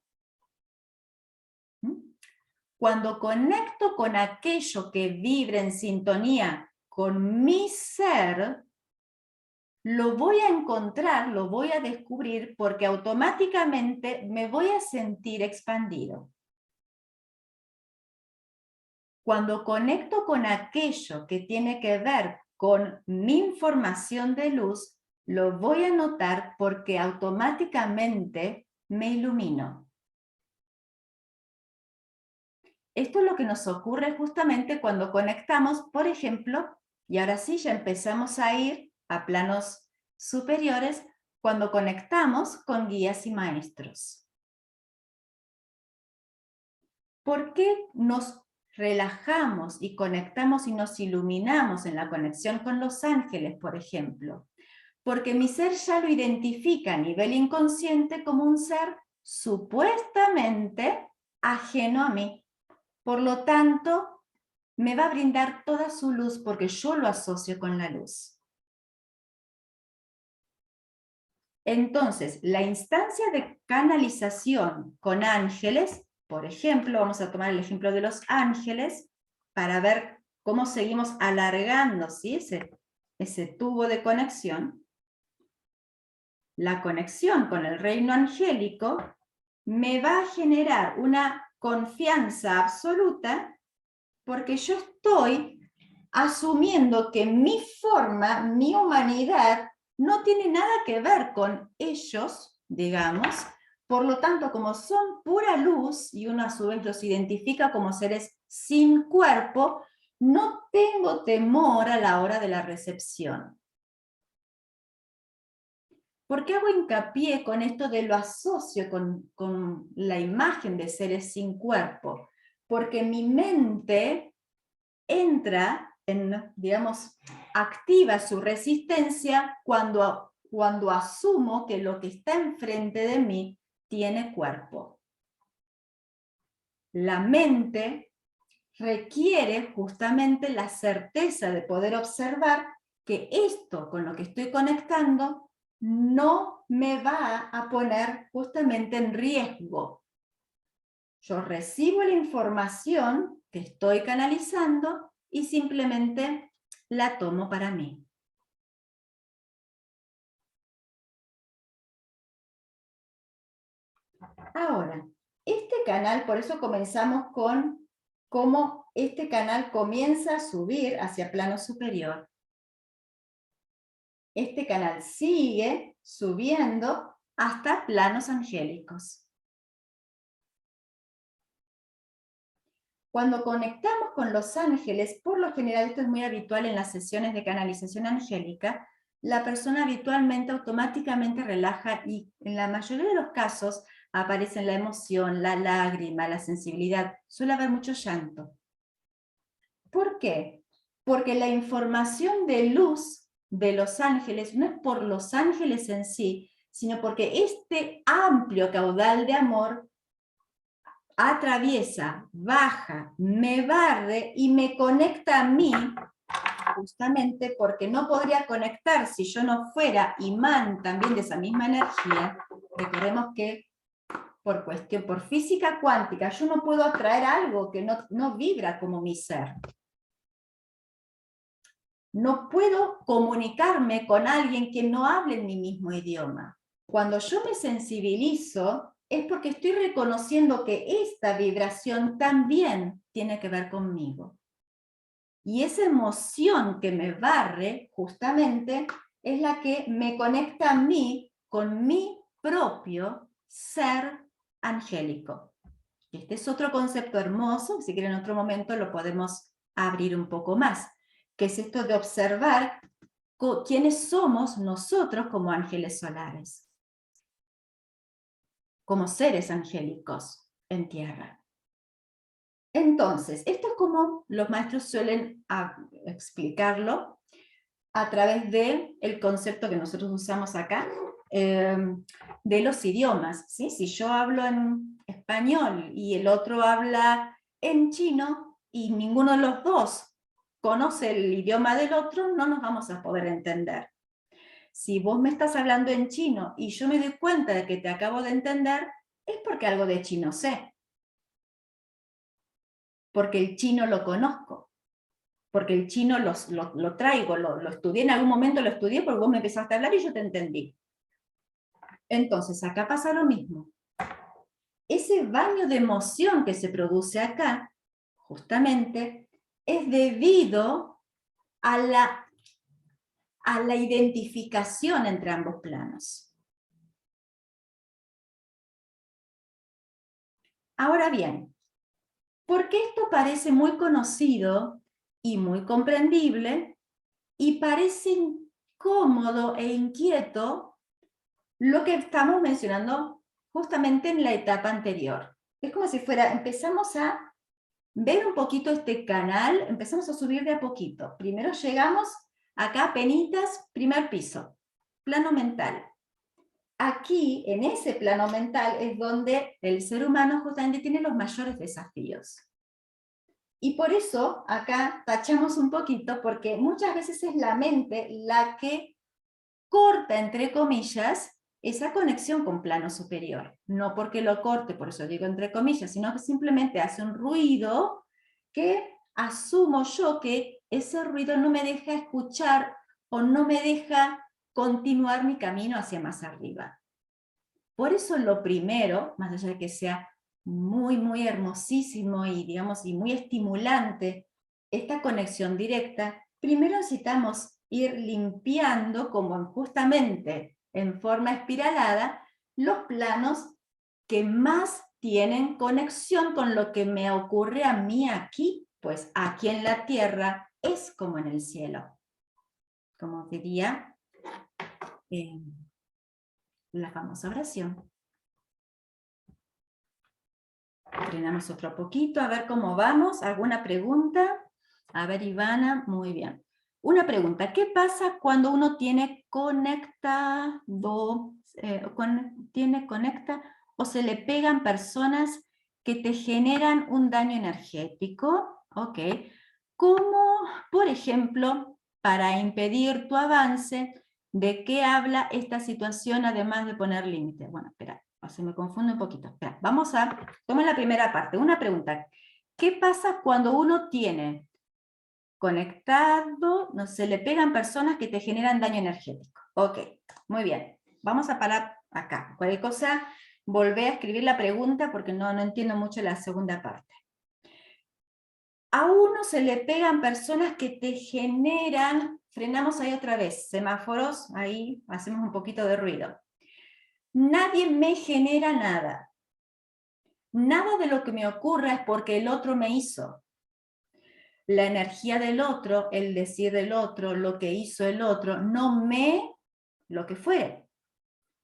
S1: Cuando conecto con aquello que vibra en sintonía con mi ser, lo voy a encontrar, lo voy a descubrir, porque automáticamente me voy a sentir expandido. Cuando conecto con aquello que tiene que ver con mi información de luz, lo voy a notar porque automáticamente me ilumino. Esto es lo que nos ocurre justamente cuando conectamos, por ejemplo, y ahora sí ya empezamos a ir a planos superiores, cuando conectamos con guías y maestros. ¿Por qué nos relajamos y conectamos y nos iluminamos en la conexión con los ángeles, por ejemplo? Porque mi ser ya lo identifica a nivel inconsciente como un ser supuestamente ajeno a mí. Por lo tanto, me va a brindar toda su luz porque yo lo asocio con la luz. Entonces, la instancia de canalización con ángeles, por ejemplo, vamos a tomar el ejemplo de los ángeles, para ver cómo seguimos alargando, ¿sí? ese tubo de conexión. La conexión con el reino angélico me va a generar una confianza absoluta porque yo estoy asumiendo que mi forma, mi humanidad, no tiene nada que ver con ellos, digamos. Por lo tanto, como son pura luz, y uno a su vez los identifica como seres sin cuerpo, no tengo temor a la hora de la recepción. ¿Por qué hago hincapié con esto de lo asocio con la imagen de seres sin cuerpo? Porque mi mente entra en, digamos, activa su resistencia cuando asumo que lo que está enfrente de mí tiene cuerpo. La mente requiere justamente la certeza de poder observar que esto con lo que estoy conectando no me va a poner justamente en riesgo. Yo recibo la información que estoy canalizando y simplemente la tomo para mí. Ahora, este canal, por eso comenzamos con cómo este canal comienza a subir hacia plano superior. Este canal sigue subiendo hasta planos angélicos. Cuando conectamos con los ángeles, por lo general esto es muy habitual en las sesiones de canalización angélica, la persona habitualmente automáticamente relaja y en la mayoría de los casos aparecen la emoción, la lágrima, la sensibilidad, suele haber mucho llanto. ¿Por qué? Porque la información de luz de los ángeles no es por los ángeles en sí, sino porque este amplio caudal de amor atraviesa, baja, me barre y me conecta a mí, justamente porque no podría conectar si yo no fuera imán también de esa misma energía. Recordemos que por física cuántica, yo no puedo atraer algo que no vibra como mi ser. No puedo comunicarme con alguien que no hable en mi mismo idioma. Cuando yo me sensibilizo, es porque estoy reconociendo que esta vibración también tiene que ver conmigo. Y esa emoción que me barre, justamente, es la que me conecta a mí con mi propio ser angélico. Este es otro concepto hermoso, si quieren en otro momento lo podemos abrir un poco más, que es esto de observar quiénes somos nosotros como ángeles solares, como seres angélicos en tierra. Entonces, esto es como los maestros suelen explicarlo a través del concepto que nosotros usamos acá, de los idiomas, ¿sí? Si yo hablo en español y el otro habla en chino y ninguno de los dos conoce el idioma del otro, no nos vamos a poder entender. Si vos me estás hablando en chino y yo me doy cuenta de que te acabo de entender, es porque algo de chino sé. porque el chino lo conozco, porque el chino lo traigo, lo estudié, en algún momento lo estudié porque vos me empezaste a hablar y yo te entendí. Entonces, acá pasa lo mismo. Ese baño de emoción que se produce acá, justamente, es debido a la identificación entre ambos planos. Ahora bien, ¿por qué esto parece muy conocido y muy comprendible y parece incómodo e inquieto lo que estamos mencionando justamente en la etapa anterior? Es como si fuera, empezamos a ver un poquito este canal, empezamos a subir de a poquito. Primero llegamos acá, penitas, primer piso, plano mental. Aquí, en ese plano mental, es donde el ser humano justamente tiene los mayores desafíos. Y por eso, acá tachamos un poquito, porque muchas veces es la mente la que corta, entre comillas, esa conexión con plano superior. No porque lo corte, por eso digo entre comillas, sino que simplemente hace un ruido que asumo yo que ese ruido no me deja escuchar o no me deja continuar mi camino hacia más arriba. Por eso lo primero, más allá de que sea muy, muy hermosísimo y, digamos, y muy estimulante esta conexión directa, primero necesitamos ir limpiando, como justamente en forma espiralada, los planos que más tienen conexión con lo que me ocurre a mí aquí, pues aquí en la tierra es como en el cielo. Como diría la famosa oración. Frenamos otro poquito, a ver cómo vamos. ¿Alguna pregunta? A ver, Ivana, muy bien. Una pregunta, ¿qué pasa cuando uno tiene conecta o se le pegan personas que te generan un daño energético? Ok. ¿Cómo, por ejemplo, para impedir tu avance, de qué habla esta situación además de poner límites? Bueno, espera. Se me confunde un poquito. Espera, vamos a tomar la primera parte. Una pregunta. ¿Qué pasa cuando uno tiene conectado, no se le pegan personas que te generan daño energético? Ok, muy bien. Vamos a parar acá. Cualquier cosa, volvé a escribir la pregunta porque no entiendo mucho la segunda parte. A uno se le pegan personas que te generan, frenamos ahí otra vez, semáforos, ahí hacemos un poquito de ruido. Nadie me genera nada. Nada de lo que me ocurra es porque el otro me hizo. La energía del otro, el decir del otro, lo que hizo el otro, no me lo que fue.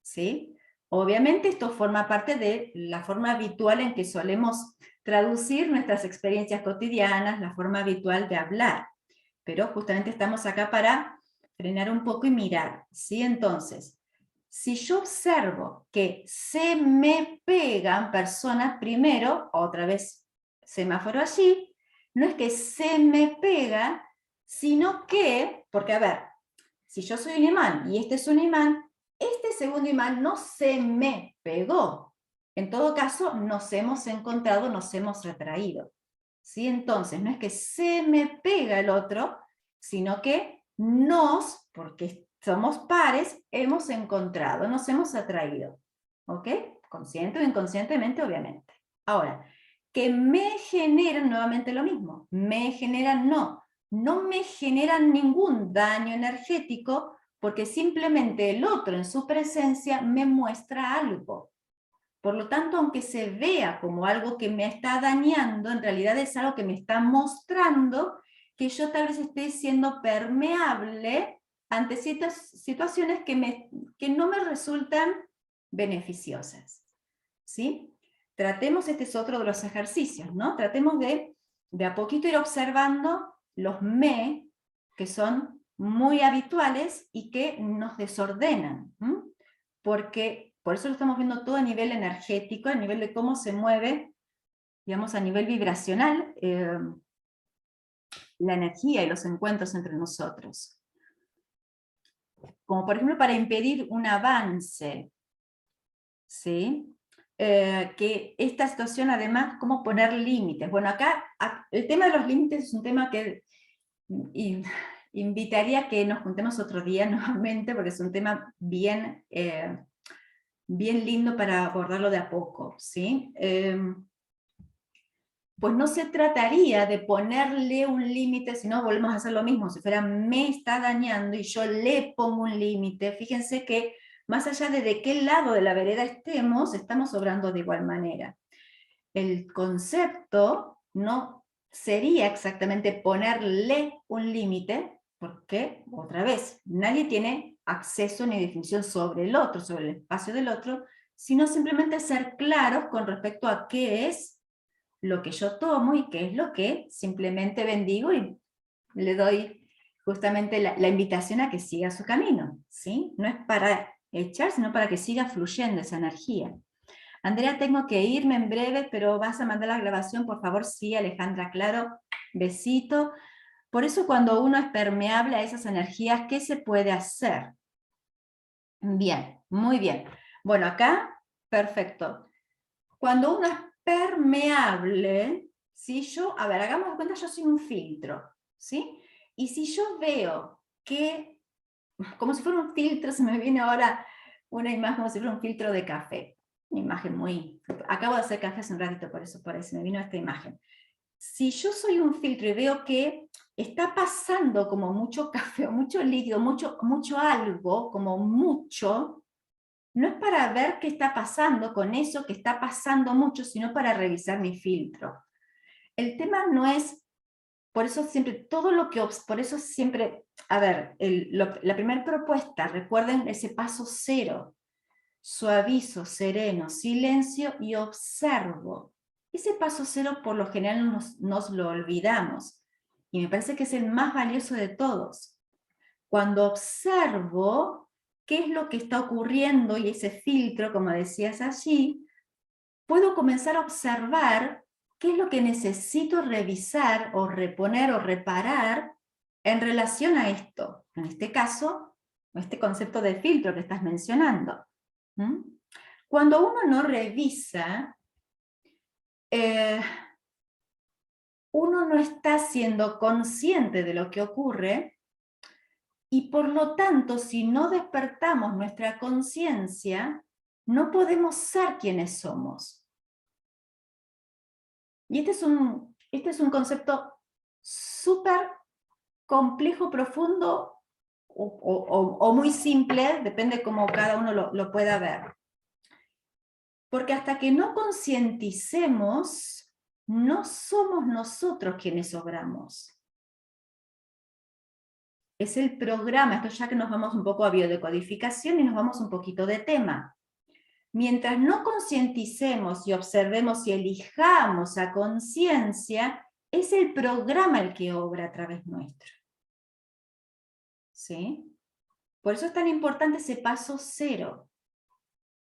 S1: ¿Sí? Obviamente esto forma parte de la forma habitual en que solemos traducir nuestras experiencias cotidianas, la forma habitual de hablar. Pero justamente estamos acá para frenar un poco y mirar. ¿Sí? Entonces, si yo observo que se me pegan personas, primero, otra vez semáforo allí, no es que se me pega, sino que, porque a ver, si yo soy un imán y este es un imán, este segundo imán no se me pegó. En todo caso, nos hemos encontrado, nos hemos retraído. ¿Sí? Entonces, no es que se me pega el otro, sino que porque somos pares, hemos encontrado, nos hemos atraído. ¿Ok? Consciente o inconscientemente, obviamente. Ahora, que me generan nuevamente lo mismo. Me generan no me generan ningún daño energético porque simplemente el otro en su presencia me muestra algo. Por lo tanto, aunque se vea como algo que me está dañando, en realidad es algo que me está mostrando que yo tal vez esté siendo permeable ante ciertas situaciones que no me resultan beneficiosas. ¿Sí? Tratemos, este es otro de los ejercicios, ¿no? Tratemos de a poquito ir observando los me, que son muy habituales y que nos desordenan. Porque, por eso lo estamos viendo todo a nivel energético, a nivel de cómo se mueve, digamos, a nivel vibracional, la energía y los encuentros entre nosotros. Como por ejemplo para impedir un avance, ¿sí? que esta situación además, cómo poner límites. Bueno, acá el tema de los límites es un tema que invitaría a que nos juntemos otro día nuevamente, porque es un tema bien, bien lindo para abordarlo de a poco, ¿sí? Pues no se trataría de ponerle un límite, si no volvemos a hacer lo mismo, si fuera me está dañando y yo le pongo un límite. Fíjense que más allá de qué lado de la vereda estamos obrando de igual manera. El concepto no sería exactamente ponerle un límite, porque, otra vez, nadie tiene acceso ni definición sobre el otro, sobre el espacio del otro, sino simplemente ser claros con respecto a qué es lo que yo tomo y qué es lo que simplemente bendigo y le doy justamente la invitación a que siga su camino, ¿sí? No es para echar, sino para que siga fluyendo esa energía. Andrea, tengo que irme en breve, pero vas a mandar la grabación, por favor. Sí, Alejandra, claro, besito. Por eso cuando uno es permeable a esas energías, ¿qué se puede hacer? Bien, muy bien. Bueno, acá, perfecto. Cuando uno es permeable, ¿sí? A ver, hagamos de cuenta, yo soy un filtro, ¿sí? Y si yo veo que, como si fuera un filtro, se me viene ahora una imagen como si fuera un filtro de café. Una imagen muy... Acabo de hacer café hace un ratito, por eso me vino esta imagen. Si yo soy un filtro y veo que está pasando como mucho café, o mucho líquido, mucho algo, como mucho, no es para ver qué está pasando con eso que está pasando mucho, sino para revisar mi filtro. El tema no es, por eso siempre, a ver, la primera propuesta, recuerden ese paso cero, suavizo, sereno, silencio y observo. Ese paso cero por lo general nos lo olvidamos, y me parece que es el más valioso de todos. Cuando observo qué es lo que está ocurriendo y ese filtro, como decías allí, puedo comenzar a observar qué es lo que necesito revisar o reponer o reparar en relación a esto. En este caso, este concepto de filtro que estás mencionando. ¿Mm? Cuando uno no revisa, uno no está siendo consciente de lo que ocurre. Y por lo tanto, si no despertamos nuestra conciencia, no podemos ser quienes somos. Y este es un concepto súper complejo, profundo o muy simple, depende cómo cada uno lo pueda ver. Porque hasta que no concienticemos, no somos nosotros quienes obramos. Es el programa, esto ya que nos vamos un poco a biodecodificación y nos vamos un poquito de tema. Mientras no concienticemos y observemos y elijamos a conciencia, es el programa el que obra a través nuestro. ¿Sí? Por eso es tan importante ese paso cero.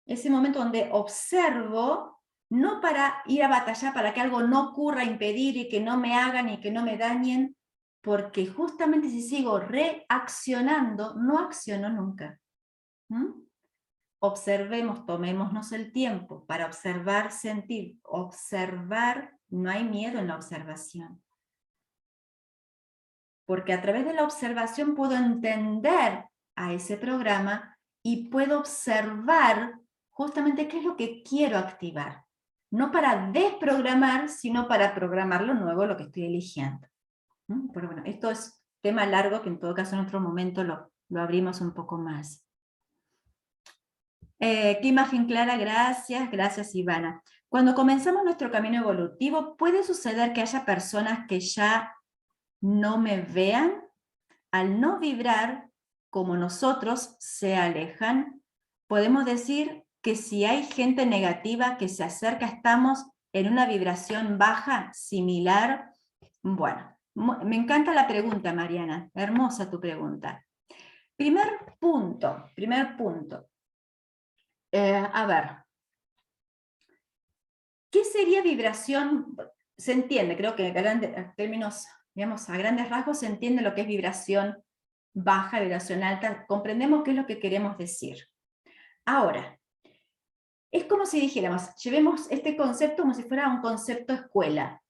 S1: Ese momento donde observo, no para ir a batallar para que algo no ocurra, impedir y que no me hagan y que no me dañen, porque justamente si sigo reaccionando, no acciono nunca. Observemos, tomémonos el tiempo para observar, sentir. Observar, no hay miedo en la observación. Porque a través de la observación puedo entender a ese programa y puedo observar justamente qué es lo que quiero activar. No para desprogramar, sino para programar lo nuevo, lo que estoy eligiendo. Pero bueno, esto es tema largo que en todo caso en otro momento lo abrimos un poco más. Qué imagen clara, gracias Ivana. Cuando comenzamos nuestro camino evolutivo, ¿puede suceder que haya personas que ya no me vean? Al no vibrar como nosotros, se alejan. Podemos decir que si hay gente negativa que se acerca, estamos en una vibración baja, similar. Bueno, me encanta la pregunta, Mariana, hermosa tu pregunta. Primer punto. A ver, ¿qué sería vibración? Se entiende, creo que en términos, digamos, a grandes rasgos se entiende lo que es vibración baja, vibración alta, comprendemos qué es lo que queremos decir. Ahora, Es como si dijéramos, llevemos este concepto como si fuera un concepto escuela.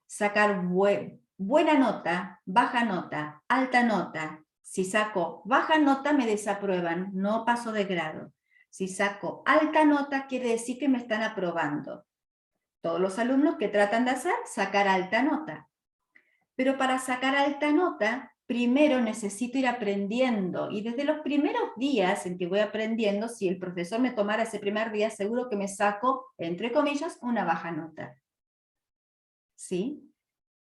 S1: Sacar buena nota, baja nota, alta nota. Si saco baja nota me desaprueban, no paso de grado. Si saco alta nota quiere decir que me están aprobando. Todos los alumnos que tratan de hacer, sacar alta nota. Pero para sacar alta nota, primero necesito ir aprendiendo, y desde los primeros días en que voy aprendiendo, si el profesor me tomara ese primer día, seguro que me saco, entre comillas, una baja nota. ¿Sí?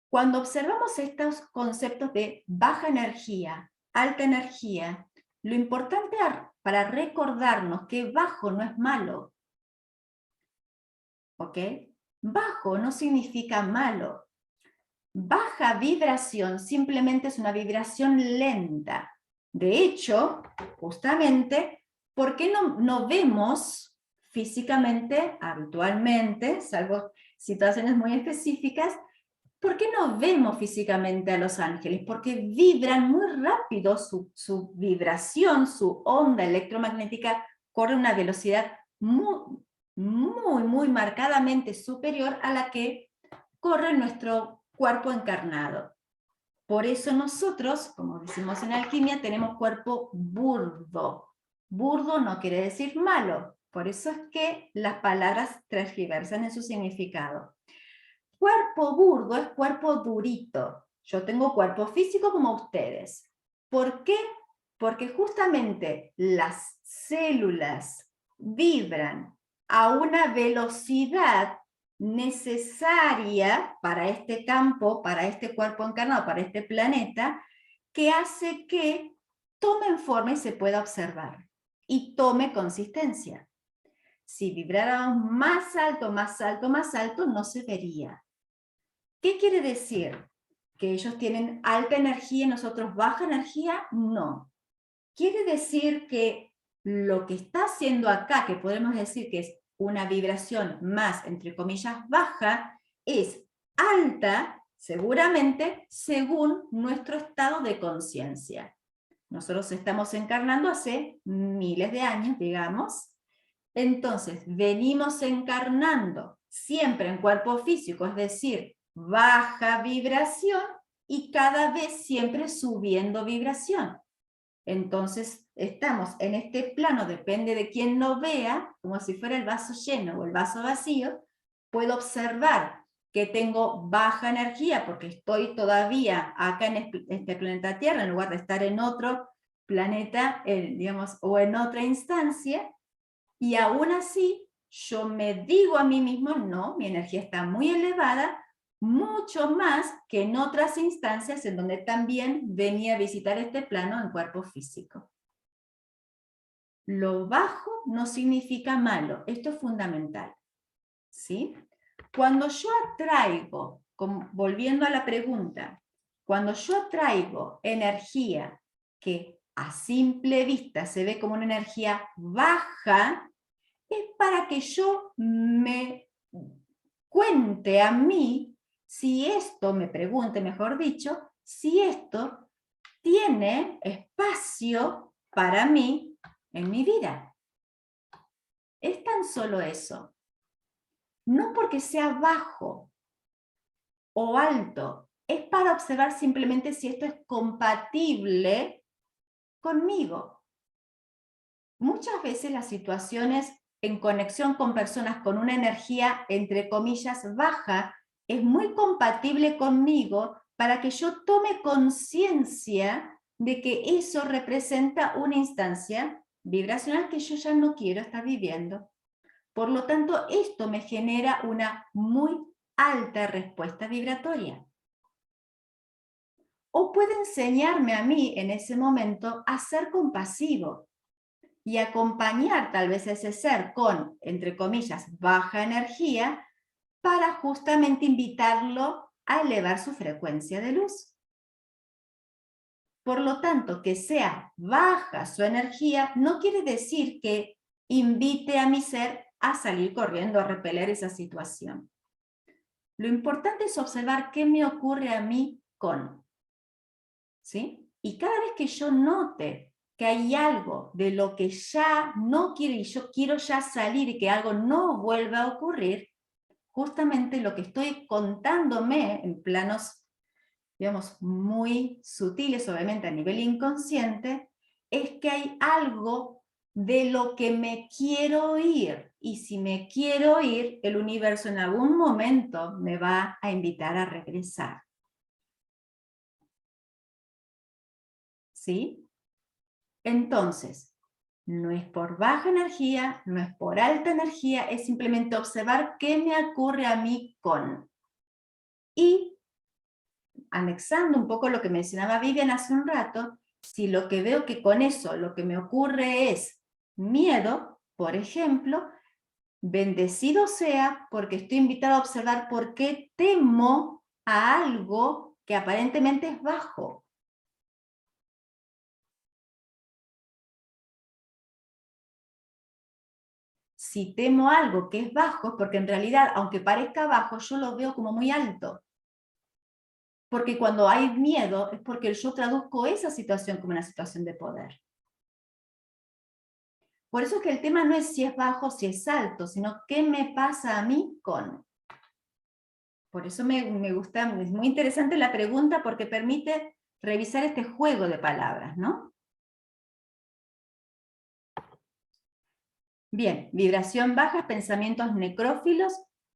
S1: Cuando observamos estos conceptos de baja energía, alta energía, lo importante para recordarnos que bajo no es malo, ¿ok? Bajo no significa malo. Baja vibración simplemente es una vibración lenta. De hecho, justamente, ¿por qué no vemos físicamente, habitualmente, salvo situaciones muy específicas, ¿por qué no vemos físicamente a los ángeles? Porque vibran muy rápido, su vibración, su onda electromagnética corre a una velocidad muy marcadamente superior a la que corre nuestro cuerpo encarnado. Por eso nosotros, como decimos en alquimia, tenemos cuerpo burdo. Burdo no quiere decir malo, por eso es que las palabras transgiversan en su significado. Cuerpo burdo es cuerpo durito. Yo tengo cuerpo físico como ustedes. ¿Por qué? Porque justamente las células vibran a una velocidad necesaria para este campo, para este cuerpo encarnado, para este planeta, que hace que tomen forma y se pueda observar, y tome consistencia. Si vibráramos más alto, no se vería. ¿Qué quiere decir? ¿Que ellos tienen alta energía y nosotros baja energía? No. Quiere decir que lo que está haciendo acá, que podemos decir que es una vibración más, entre comillas, baja, es alta, seguramente, según nuestro estado de conciencia. Nosotros estamos encarnando hace miles de años, digamos. Entonces, venimos encarnando siempre en cuerpo físico, es decir, baja vibración, y cada vez siempre subiendo vibración. Entonces, estamos en este plano, depende de quién lo vea, como si fuera el vaso lleno o el vaso vacío. Puedo observar que tengo baja energía porque estoy todavía acá en este planeta Tierra, en lugar de estar en otro planeta, digamos, o en otra instancia, y aún así yo me digo a mí mismo, no, mi energía está muy elevada, mucho más que en otras instancias en donde también venía a visitar este plano en cuerpo físico. Lo bajo no significa malo, esto es fundamental. ¿Sí? Cuando yo atraigo, volviendo a la pregunta, cuando yo atraigo energía que a simple vista se ve como una energía baja, es para que yo me cuente a mí si esto, me pregunte, mejor dicho, si esto tiene espacio para mí en mi vida. Es tan solo eso. No porque sea bajo o alto, es para observar simplemente si esto es compatible conmigo. Muchas veces las situaciones en conexión con personas con una energía, entre comillas, baja, es muy compatible conmigo para que yo tome conciencia de que eso representa una instancia vibracional que yo ya no quiero estar viviendo. Por lo tanto, esto me genera una muy alta respuesta vibratoria. O puede enseñarme a mí en ese momento a ser compasivo y acompañar tal vez a ese ser con, entre comillas, baja energía, para justamente invitarlo a elevar su frecuencia de luz. Por lo tanto, que sea baja su energía no quiere decir que invite a mi ser a salir corriendo, a repeler esa situación. Lo importante es observar qué me ocurre a mí con. ¿Sí? Y cada vez que yo note que hay algo de lo que ya no quiero y yo quiero ya salir y que algo no vuelva a ocurrir, justamente lo que estoy contándome en planos, digamos, muy sutiles, obviamente a nivel inconsciente, es que hay algo de lo que me quiero ir. Y si me quiero ir, el universo en algún momento me va a invitar a regresar. ¿Sí? Entonces, no es por baja energía, no es por alta energía, es simplemente observar qué me ocurre a mí con. Y, anexando un poco lo que mencionaba Vivian hace un rato, si lo que veo que con eso lo que me ocurre es miedo, por ejemplo, bendecido sea porque estoy invitada a observar por qué temo a algo que aparentemente es bajo. Si temo algo que es bajo, porque en realidad, aunque parezca bajo, yo lo veo como muy alto. Porque cuando hay miedo, es porque yo traduzco esa situación como una situación de poder. Por eso es que el tema no es si es bajo, si es alto, sino qué me pasa a mí con. Por eso me gusta, es muy interesante la pregunta porque permite revisar este juego de palabras, ¿no? Bien, vibración baja, pensamientos necrófilos,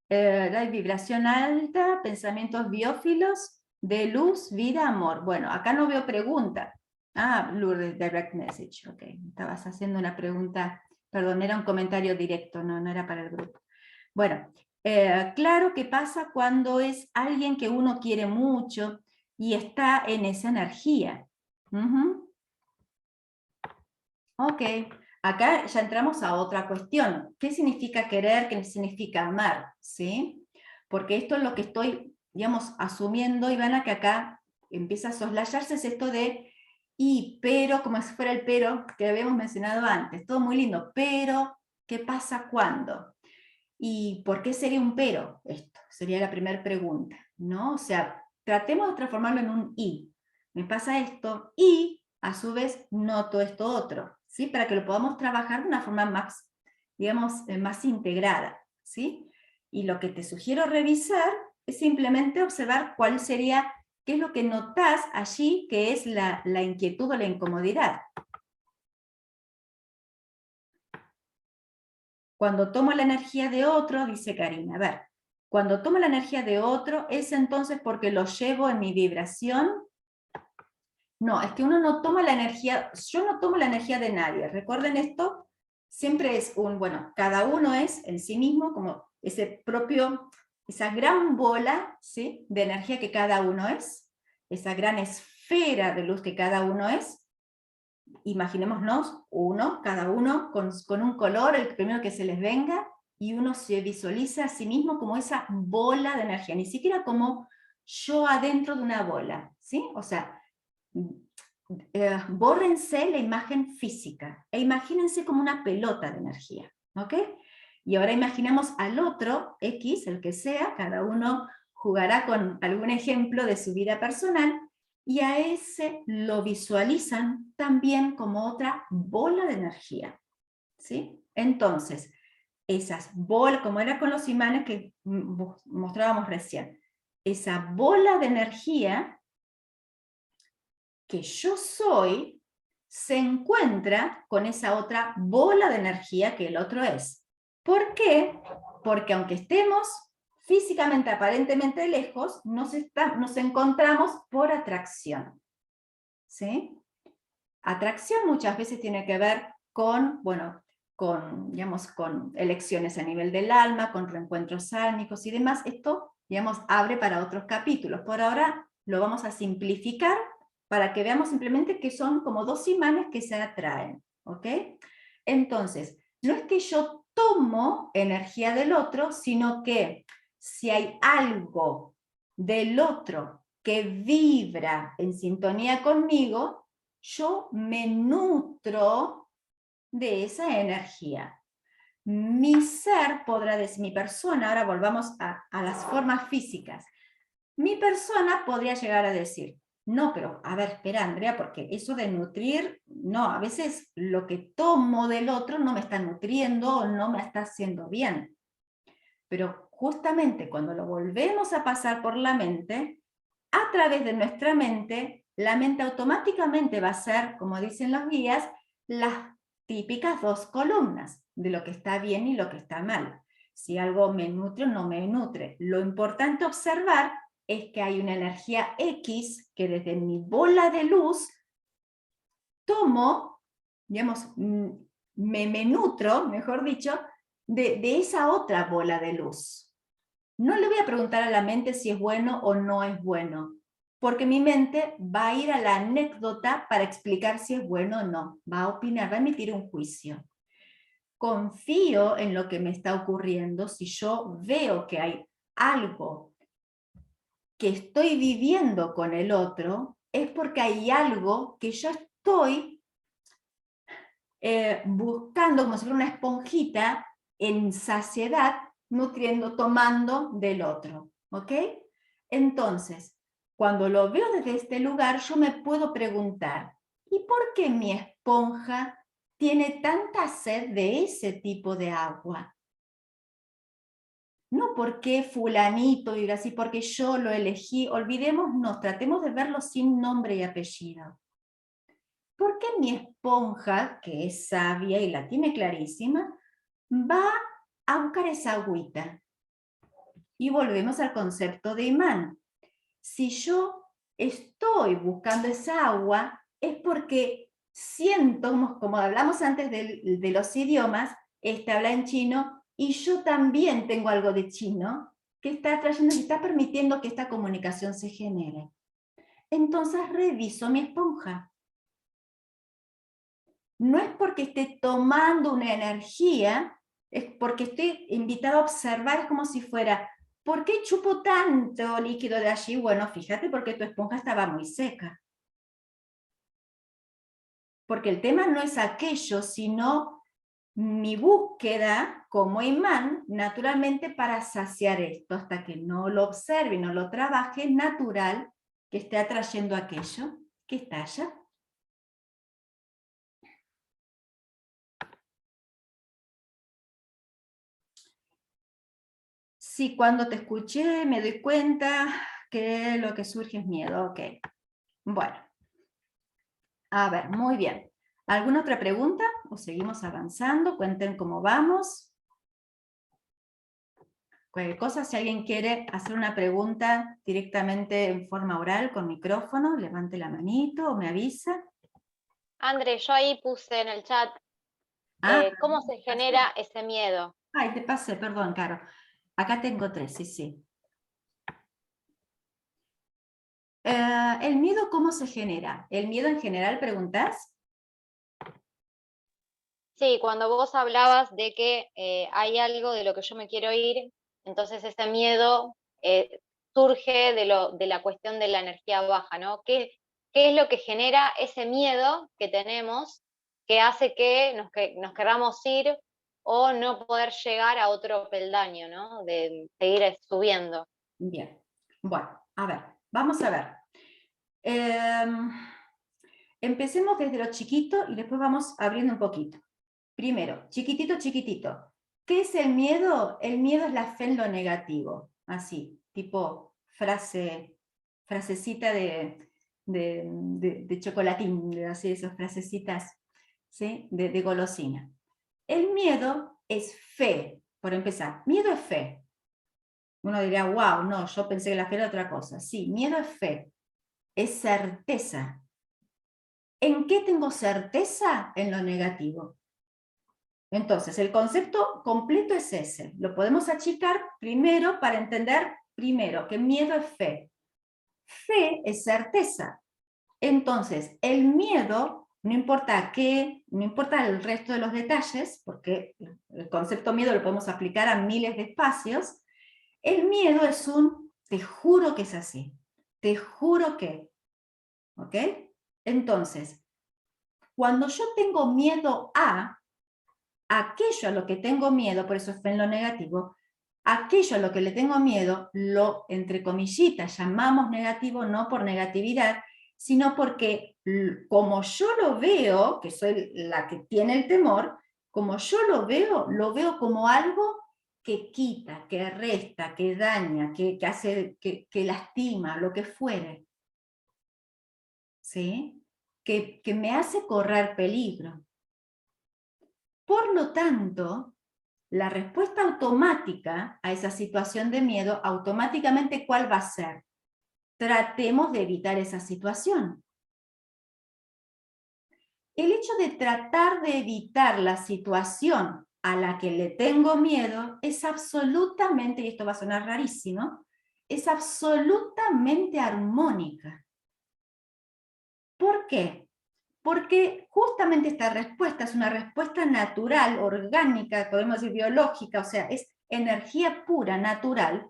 S1: vibración alta, pensamientos biófilos, de luz, vida, amor. Bueno, acá no veo pregunta. Ah, Lourdes, direct message, ok. Estabas haciendo una pregunta, perdón, era un comentario directo, no era para el grupo. Bueno, claro que pasa cuando es alguien que uno quiere mucho y está en esa energía. Ok, acá ya entramos a otra cuestión. ¿Qué significa querer? ¿Qué significa amar? ¿Sí? Porque esto es lo que estoy, digamos, asumiendo, Ivana, que acá empieza a soslayarse, es esto de pero, como si fuera el pero que habíamos mencionado antes, todo muy lindo, pero, ¿qué pasa cuando? ¿Y por qué sería un pero esto? Sería la primera pregunta, ¿no? O sea, tratemos de transformarlo en un y. Me pasa esto y, a su vez, noto esto otro, ¿sí? Para que lo podamos trabajar de una forma más, digamos, más integrada, ¿sí? Y lo que te sugiero revisar es simplemente observar cuál sería, qué es lo que notas allí, que es la inquietud o la incomodidad. Cuando tomo la energía de otro, dice Karina, a ver, cuando tomo la energía de otro, ¿es entonces porque lo llevo en mi vibración? No, es que uno no toma la energía, yo no tomo la energía de nadie. Recuerden esto, siempre es bueno, cada uno es en sí mismo como ese propio, esa gran bola, ¿sí?, de energía que cada uno es, esa gran esfera de luz que cada uno es. Imaginémonos cada uno con un color, el primero que se les venga, y uno se visualiza a sí mismo como esa bola de energía, ni siquiera como yo adentro de una bola, ¿sí? O sea, bórrense la imagen física, e imagínense como una pelota de energía, ¿ok? Y ahora imaginamos al otro, X, el que sea, cada uno jugará con algún ejemplo de su vida personal, y a ese lo visualizan también como otra bola de energía, ¿sí? Entonces, esas bolas, como era con los imanes que mostrábamos recién, esa bola de energía que yo soy, se encuentra con esa otra bola de energía que el otro es. ¿Por qué? Porque aunque estemos físicamente aparentemente lejos, nos encontramos por atracción. ¿Sí? Atracción muchas veces tiene que ver con, bueno, digamos, con elecciones a nivel del alma, con reencuentros álmicos y demás. Esto, digamos, abre para otros capítulos. Por ahora lo vamos a simplificar para que veamos simplemente que son como dos imanes que se atraen. ¿Ok? Entonces, no es que yo tomo energía del otro, sino que si hay algo del otro que vibra en sintonía conmigo, yo me nutro de esa energía. Mi ser podrá decir, mi persona, ahora volvamos a las formas físicas, mi persona podría llegar a decir, No, pero a ver, espera, Andrea, porque eso de nutrir, no, a veces lo que tomo del otro no me está nutriendo o no me está haciendo bien. Pero justamente cuando lo volvemos a pasar por la mente, a través de nuestra mente, la mente automáticamente va a ser, como dicen los guías, las típicas 2 columnas, de lo que está bien y lo que está mal. Si algo me nutre o no me nutre. Lo importante observar es que hay una energía X que desde mi bola de luz tomo, digamos, me nutro, mejor dicho, de esa otra bola de luz. No le voy a preguntar a la mente si es bueno o no es bueno, porque mi mente va a ir a la anécdota para explicar si es bueno o no, va a opinar, va a emitir un juicio. Confío en lo que me está ocurriendo si yo veo que hay algo que estoy viviendo con el otro, es porque hay algo que yo estoy buscando como si fuera una esponjita en saciedad, nutriendo, tomando del otro, ¿ok? Entonces, cuando lo veo desde este lugar, yo me puedo preguntar, ¿y por qué mi esponja tiene tanta sed de ese tipo de agua? No porque fulanito diga así, porque yo lo elegí, olvidémonos, tratemos de verlo sin nombre y apellido. ¿Por qué mi esponja, que es sabia y la tiene clarísima, va a buscar esa agüita? Y volvemos al concepto de imán. Si yo estoy buscando esa agua, es porque siento, como hablamos antes de los idiomas, este habla en chino, y yo también tengo algo de chino que está trayendo y está permitiendo que esta comunicación se genere. Entonces reviso mi esponja. No es porque esté tomando una energía, es porque estoy invitada a observar, es como si fuera, ¿por qué chupo tanto líquido de allí? Bueno, fíjate porque tu esponja estaba muy seca. Porque el tema no es aquello, sino mi búsqueda como imán, naturalmente para saciar esto, hasta que no lo observe, no lo trabaje, es natural que esté atrayendo aquello que está allá. Sí, cuando te escuché me doy cuenta que lo que surge es miedo. Ok. Bueno. A ver, muy bien. ¿Alguna otra pregunta? ¿O seguimos avanzando? Cuenten cómo vamos. Cualquier cosa, si alguien quiere hacer una pregunta directamente en forma oral con micrófono, levante la manito o me avisa.
S4: André, yo ahí puse en el chat cómo se genera ese miedo.
S1: Ay, te pasé, perdón, Caro. Acá tengo 3, sí. ¿El miedo cómo se genera? ¿El miedo en general preguntás?
S4: Sí, cuando vos hablabas de que hay algo de lo que yo me quiero ir, entonces ese miedo surge de la cuestión de la energía baja, ¿no? ¿Qué es lo que genera ese miedo que tenemos que hace que nos queramos ir o no poder llegar a otro peldaño, ¿no? De seguir subiendo.
S1: Bien. Bueno, a ver, vamos a ver. Empecemos desde lo chiquito y después vamos abriendo un poquito. Primero, chiquitito, chiquitito. ¿Qué es el miedo? El miedo es la fe en lo negativo. Así, tipo frasecita de chocolatín, así, esas frasecitas, ¿sí? de golosina. El miedo es fe, por empezar. Miedo es fe. Uno diría, wow, no, yo pensé que la fe era otra cosa. Sí, miedo es fe. Es certeza. ¿En qué tengo certeza? En lo negativo. Entonces, el concepto completo es ese. Lo podemos achicar primero para entender, primero, que miedo es fe. Fe es certeza. Entonces, el miedo, no importa qué, no importa el resto de los detalles, porque el concepto miedo lo podemos aplicar a miles de espacios, el miedo es te juro que es así, te juro que, ¿ok? Entonces, cuando yo tengo miedo a aquello a lo que tengo miedo, por eso fue en lo negativo, aquello a lo que le tengo miedo, lo, entre comillitas, llamamos negativo no por negatividad, sino porque como yo lo veo, que soy la que tiene el temor, como yo lo veo como algo que quita, que resta, que daña, que hace, que lastima, lo que fuere. ¿Sí? Que me hace correr peligro. Por lo tanto, la respuesta automática a esa situación de miedo, automáticamente, ¿cuál va a ser? Tratemos de evitar esa situación. El hecho de tratar de evitar la situación a la que le tengo miedo es absolutamente, y esto va a sonar rarísimo, es absolutamente armónica. ¿Por qué? Porque justamente esta respuesta es una respuesta natural, orgánica, podemos decir biológica, o sea, es energía pura, natural,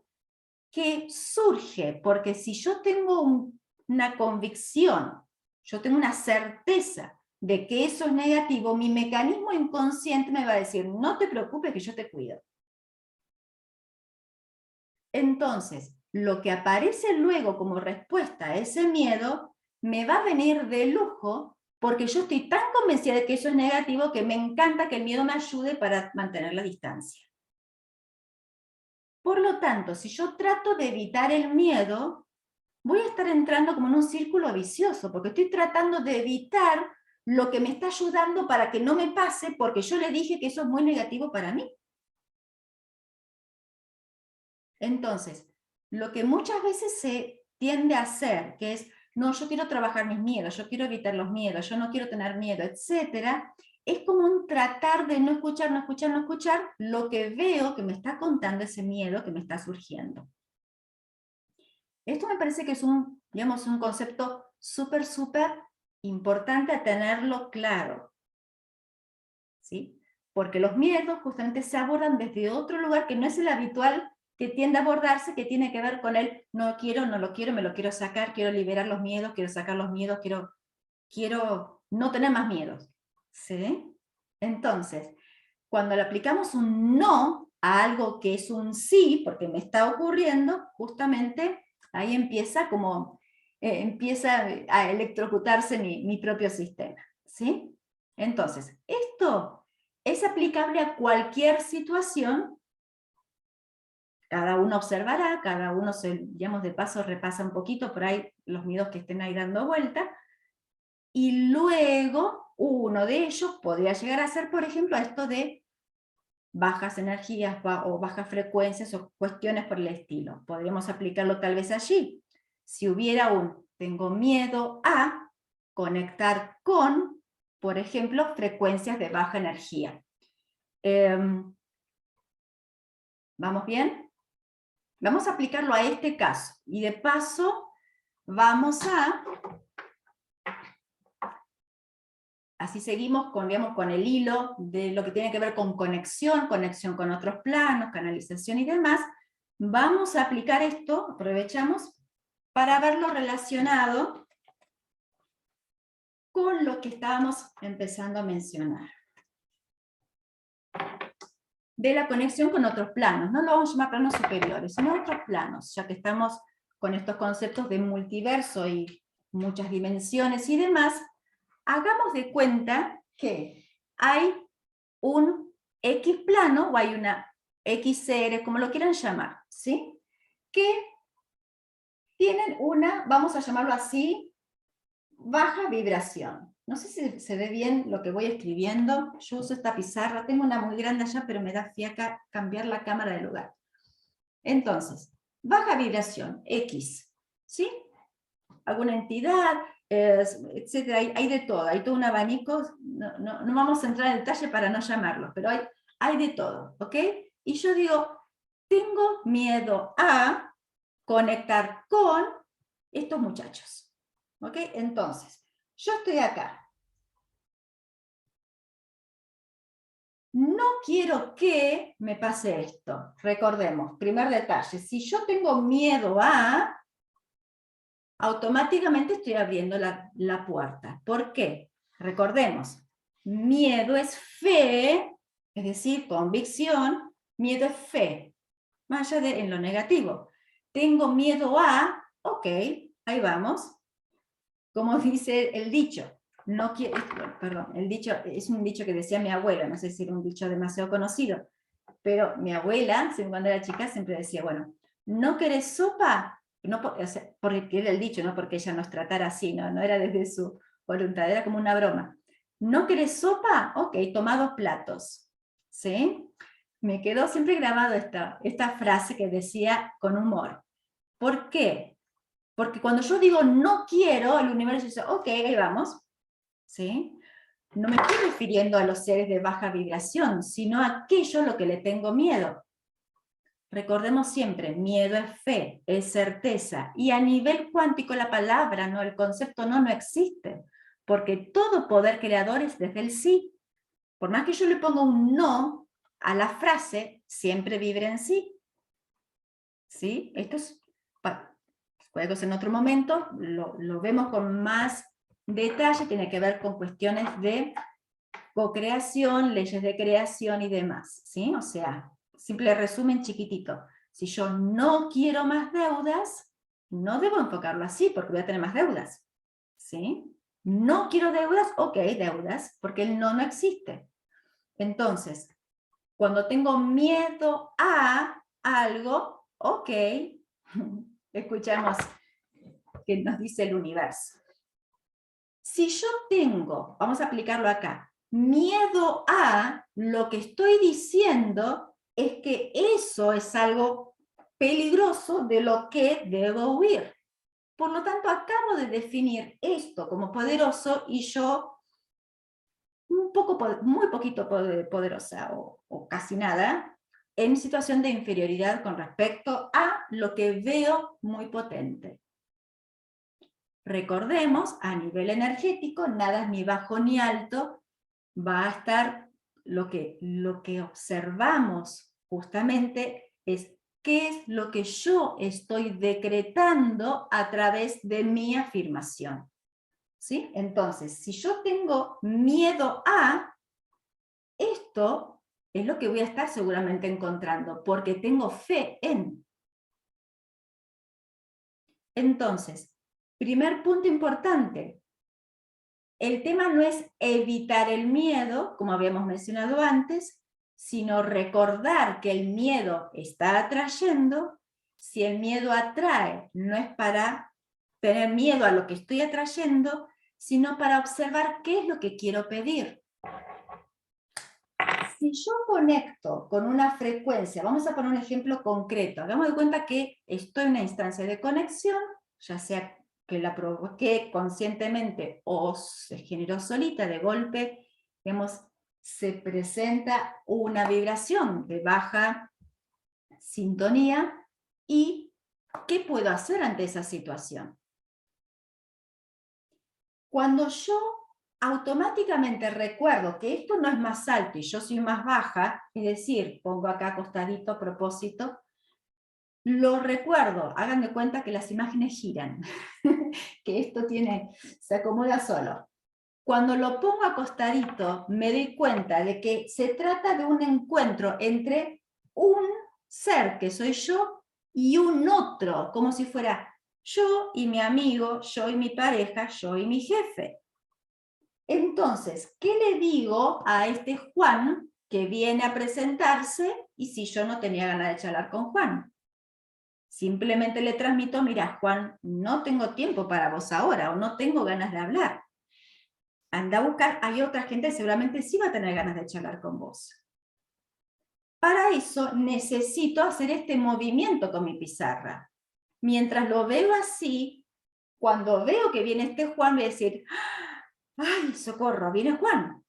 S1: que surge porque si yo tengo una convicción, yo tengo una certeza de que eso es negativo, mi mecanismo inconsciente me va a decir, no te preocupes que yo te cuido. Entonces, lo que aparece luego como respuesta a ese miedo, me va a venir de lujo, porque yo estoy tan convencida de que eso es negativo que me encanta que el miedo me ayude para mantener la distancia. Por lo tanto, si yo trato de evitar el miedo, voy a estar entrando como en un círculo vicioso, porque estoy tratando de evitar lo que me está ayudando para que no me pase, porque yo le dije que eso es muy negativo para mí. Entonces, lo que muchas veces se tiende a hacer, que es, no, yo quiero trabajar mis miedos, yo quiero evitar los miedos, yo no quiero tener miedo, etcétera, es como un tratar de no escuchar lo que veo que me está contando ese miedo que me está surgiendo. Esto me parece que es un concepto súper importante a tenerlo claro. ¿Sí? Porque los miedos justamente se abordan desde otro lugar que no es el habitual que tiende a abordarse, que tiene que ver con el no quiero, no lo quiero, me lo quiero sacar, quiero liberar los miedos, quiero sacar los miedos, quiero no tener más miedos. ¿Sí? Entonces, cuando le aplicamos un no a algo que es un sí, porque me está ocurriendo, justamente ahí empieza empieza a electrocutarse mi propio sistema. ¿Sí? Entonces, esto es aplicable a cualquier situación. Cada uno observará, cada uno, de paso repasa un poquito por ahí los miedos que estén ahí dando vuelta, y luego uno de ellos podría llegar a ser, por ejemplo, esto de bajas energías o bajas frecuencias o cuestiones por el estilo. Podríamos aplicarlo tal vez allí. Si hubiera tengo miedo a conectar con, por ejemplo, frecuencias de baja energía. ¿Vamos bien? Vamos a aplicarlo a este caso. Y de paso, vamos a... Así seguimos con el hilo de lo que tiene que ver con conexión con otros planos, canalización y demás. Vamos a aplicar esto, aprovechamos, para verlo relacionado con lo que estábamos empezando a mencionar. De la conexión con otros planos, no lo vamos a llamar planos superiores, sino otros planos, ya que estamos con estos conceptos de multiverso y muchas dimensiones y demás. Hagamos de cuenta que hay un X plano, o hay una XR, como lo quieran llamar, ¿sí? Que tienen vamos a llamarlo así, baja vibración. No sé si se ve bien lo que voy escribiendo. Yo uso esta pizarra, tengo una muy grande allá, pero me da fiaca cambiar la cámara de lugar. Entonces, baja vibración, X, ¿sí? Alguna entidad, etcétera, hay de todo, hay todo un abanico, no vamos a entrar en detalle para no llamarlo, pero hay de todo, ¿ok? Y yo digo, tengo miedo a conectar con estos muchachos, ¿ok? Entonces, yo estoy acá. No quiero que me pase esto. Recordemos, primer detalle, si yo tengo miedo a, automáticamente estoy abriendo la puerta. ¿Por qué? Recordemos, miedo es fe, es decir, convicción, miedo es fe, más allá de en lo negativo. Tengo miedo a, ok, ahí vamos. como dice el dicho, no quiero, perdón, el dicho es un dicho que decía mi abuela, no sé si era un dicho demasiado conocido, pero mi abuela, cuando era chica, siempre decía, bueno, ¿no querés sopa? No, o sea, porque era el dicho, no porque ella nos tratara así, no era desde su voluntad, era como una broma. ¿No querés sopa? Ok, toma 2 platos. ¿Sí? Me quedó siempre grabado esta frase que decía con humor. ¿Por qué? Porque cuando yo digo no quiero, el universo dice, ok, ahí vamos. ¿Sí? No me estoy refiriendo a los seres de baja vibración, sino a aquello a lo que le tengo miedo. Recordemos siempre, miedo es fe, es certeza, y a nivel cuántico la palabra, no, el concepto no existe, porque todo poder creador es desde el sí. Por más que yo le ponga un no a la frase, siempre vibra en sí. ¿Sí? Esto es, puede ser en otro momento, lo vemos con más detalle, tiene que ver con cuestiones de co-creación, leyes de creación y demás, ¿sí? O sea, simple resumen chiquitito. Si yo no quiero más deudas, no debo enfocarlo así porque voy a tener más deudas, ¿sí? No quiero deudas, ok, deudas, porque el no existe. Entonces, cuando tengo miedo a algo, ok, escuchamos qué nos dice el universo. Si yo tengo, vamos a aplicarlo acá, miedo a, lo que estoy diciendo es que eso es algo peligroso de lo que debo huir. Por lo tanto, acabo de definir esto como poderoso y yo muy poquito poderosa o casi nada, en situación de inferioridad con respecto a lo que veo muy potente. Recordemos, a nivel energético, nada es ni bajo ni alto, va a estar lo que observamos justamente es qué es lo que yo estoy decretando a través de mi afirmación. ¿Sí? Entonces, si yo tengo miedo a, esto es lo que voy a estar seguramente encontrando, porque tengo fe en. Entonces, primer punto importante, el tema no es evitar el miedo, como habíamos mencionado antes, sino recordar que el miedo está atrayendo. Si el miedo atrae, no es para tener miedo a lo que estoy atrayendo, sino para observar qué es lo que quiero pedir. Si yo conecto con una frecuencia, vamos a poner un ejemplo concreto, hagamos de cuenta que estoy en una instancia de conexión, ya sea que la provoqué conscientemente o se generó solita, de golpe, digamos, se presenta una vibración de baja sintonía, y ¿qué puedo hacer ante esa situación? Cuando yo automáticamente recuerdo que esto no es más alto y yo soy más baja, es decir, pongo acá acostadito a propósito, lo recuerdo, hagan de cuenta que las imágenes giran, que esto se acomoda solo. Cuando lo pongo acostadito, me doy cuenta de que se trata de un encuentro entre un ser que soy yo y un otro, como si fuera yo y mi amigo, yo y mi pareja, yo y mi jefe. Entonces, ¿qué le digo a este Juan que viene a presentarse y si yo no tenía ganas de charlar con Juan? Simplemente le transmito, mira Juan, no tengo tiempo para vos ahora, o no tengo ganas de hablar. Anda a buscar, hay otra gente que seguramente sí va a tener ganas de charlar con vos. Para eso necesito hacer este movimiento con mi pizarra. Mientras lo veo así, cuando veo que viene este Juan, voy a decir, ¡ay, socorro, viene Juan!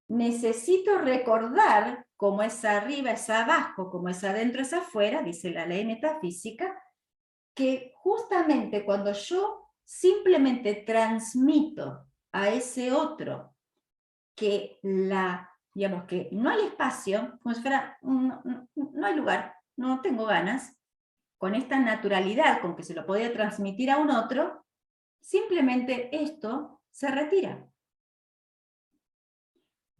S1: Necesito recordar cómo es arriba, es abajo, cómo es adentro, es afuera, dice la ley metafísica, que justamente cuando yo simplemente transmito a ese otro que digamos que no hay espacio, como si fuera, no hay lugar, no tengo ganas, con esta naturalidad con que se lo podía transmitir a un otro, simplemente esto se retira.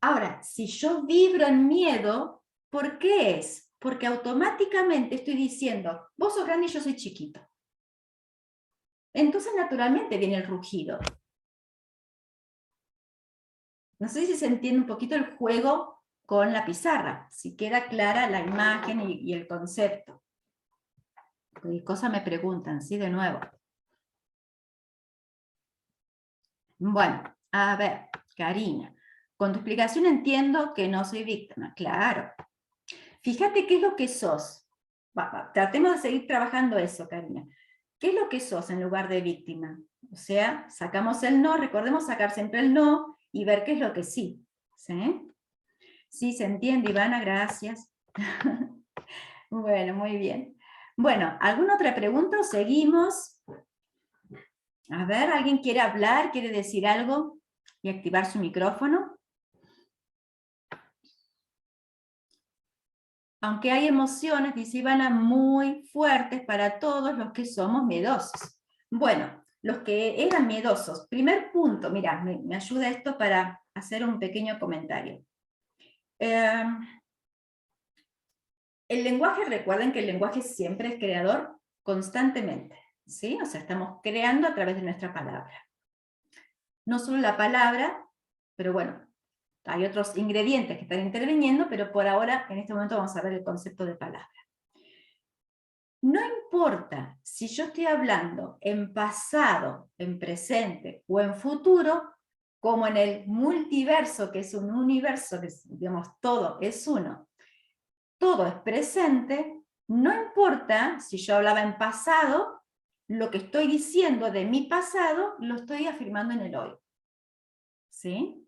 S1: Ahora, si yo vibro en miedo, ¿por qué es? Porque automáticamente estoy diciendo, vos sos grande y yo soy chiquito. entonces naturalmente viene el rugido. No sé si se entiende un poquito el juego con la pizarra, si queda clara la imagen y el concepto. Cualquier cosa me preguntan, ¿sí? De nuevo. Bueno, a ver, Karina, con tu explicación entiendo que no soy víctima, claro. Fíjate qué es lo que sos. Tratemos de seguir trabajando eso, Karina. ¿Qué es lo que sos en lugar de víctima? O sea, sacamos el no, recordemos sacar siempre el no y ver qué es lo que sí. ¿Sí? Sí, se entiende, Ivana, gracias. Bueno, muy bien. Bueno, ¿alguna otra pregunta o seguimos? A ver, ¿alguien quiere hablar, quiere decir algo y activar su micrófono? Aunque hay emociones, dice Ivana, muy fuertes para todos los que somos miedosos. Bueno, los que eran miedosos. Primer punto, mira, me ayuda esto para hacer un pequeño comentario. El lenguaje, recuerden que el lenguaje siempre es creador constantemente, ¿sí? O sea, estamos creando a través de nuestra palabra. No solo la palabra, pero bueno, hay otros ingredientes que están interviniendo, pero por ahora, en este momento vamos a ver el concepto de palabra. No importa si yo estoy hablando en pasado, en presente o en futuro, como en el multiverso, que es un universo, que digamos todo es uno, todo es presente, no importa si yo hablaba en pasado, lo que estoy diciendo de mi pasado lo estoy afirmando en el hoy. ¿Sí?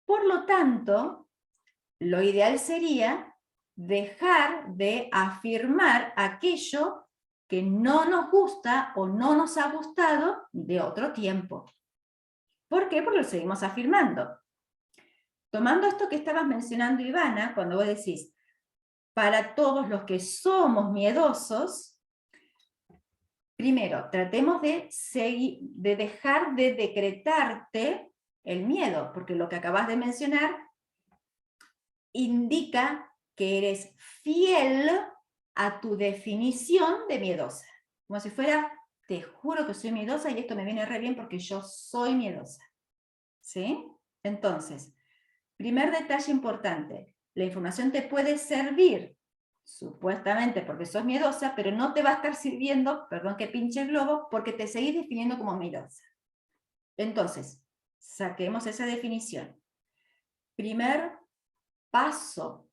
S1: Por lo tanto, lo ideal sería dejar de afirmar aquello que no nos gusta o no nos ha gustado de otro tiempo. ¿Por qué? Porque lo seguimos afirmando. Tomando esto que estabas mencionando, Ivana, cuando vos decís, para todos los que somos miedosos, primero, tratemos de dejar de decretarte el miedo, porque lo que acabas de mencionar indica que eres fiel a tu definición de miedosa. Como si fuera, te juro que soy miedosa y esto me viene re bien porque yo soy miedosa. ¿Sí? Entonces, primer detalle importante, la información te puede servir, supuestamente porque sos miedosa, pero no te va a estar sirviendo, perdón que pinche el globo, porque te seguís definiendo como miedosa. Entonces, saquemos esa definición. Primer paso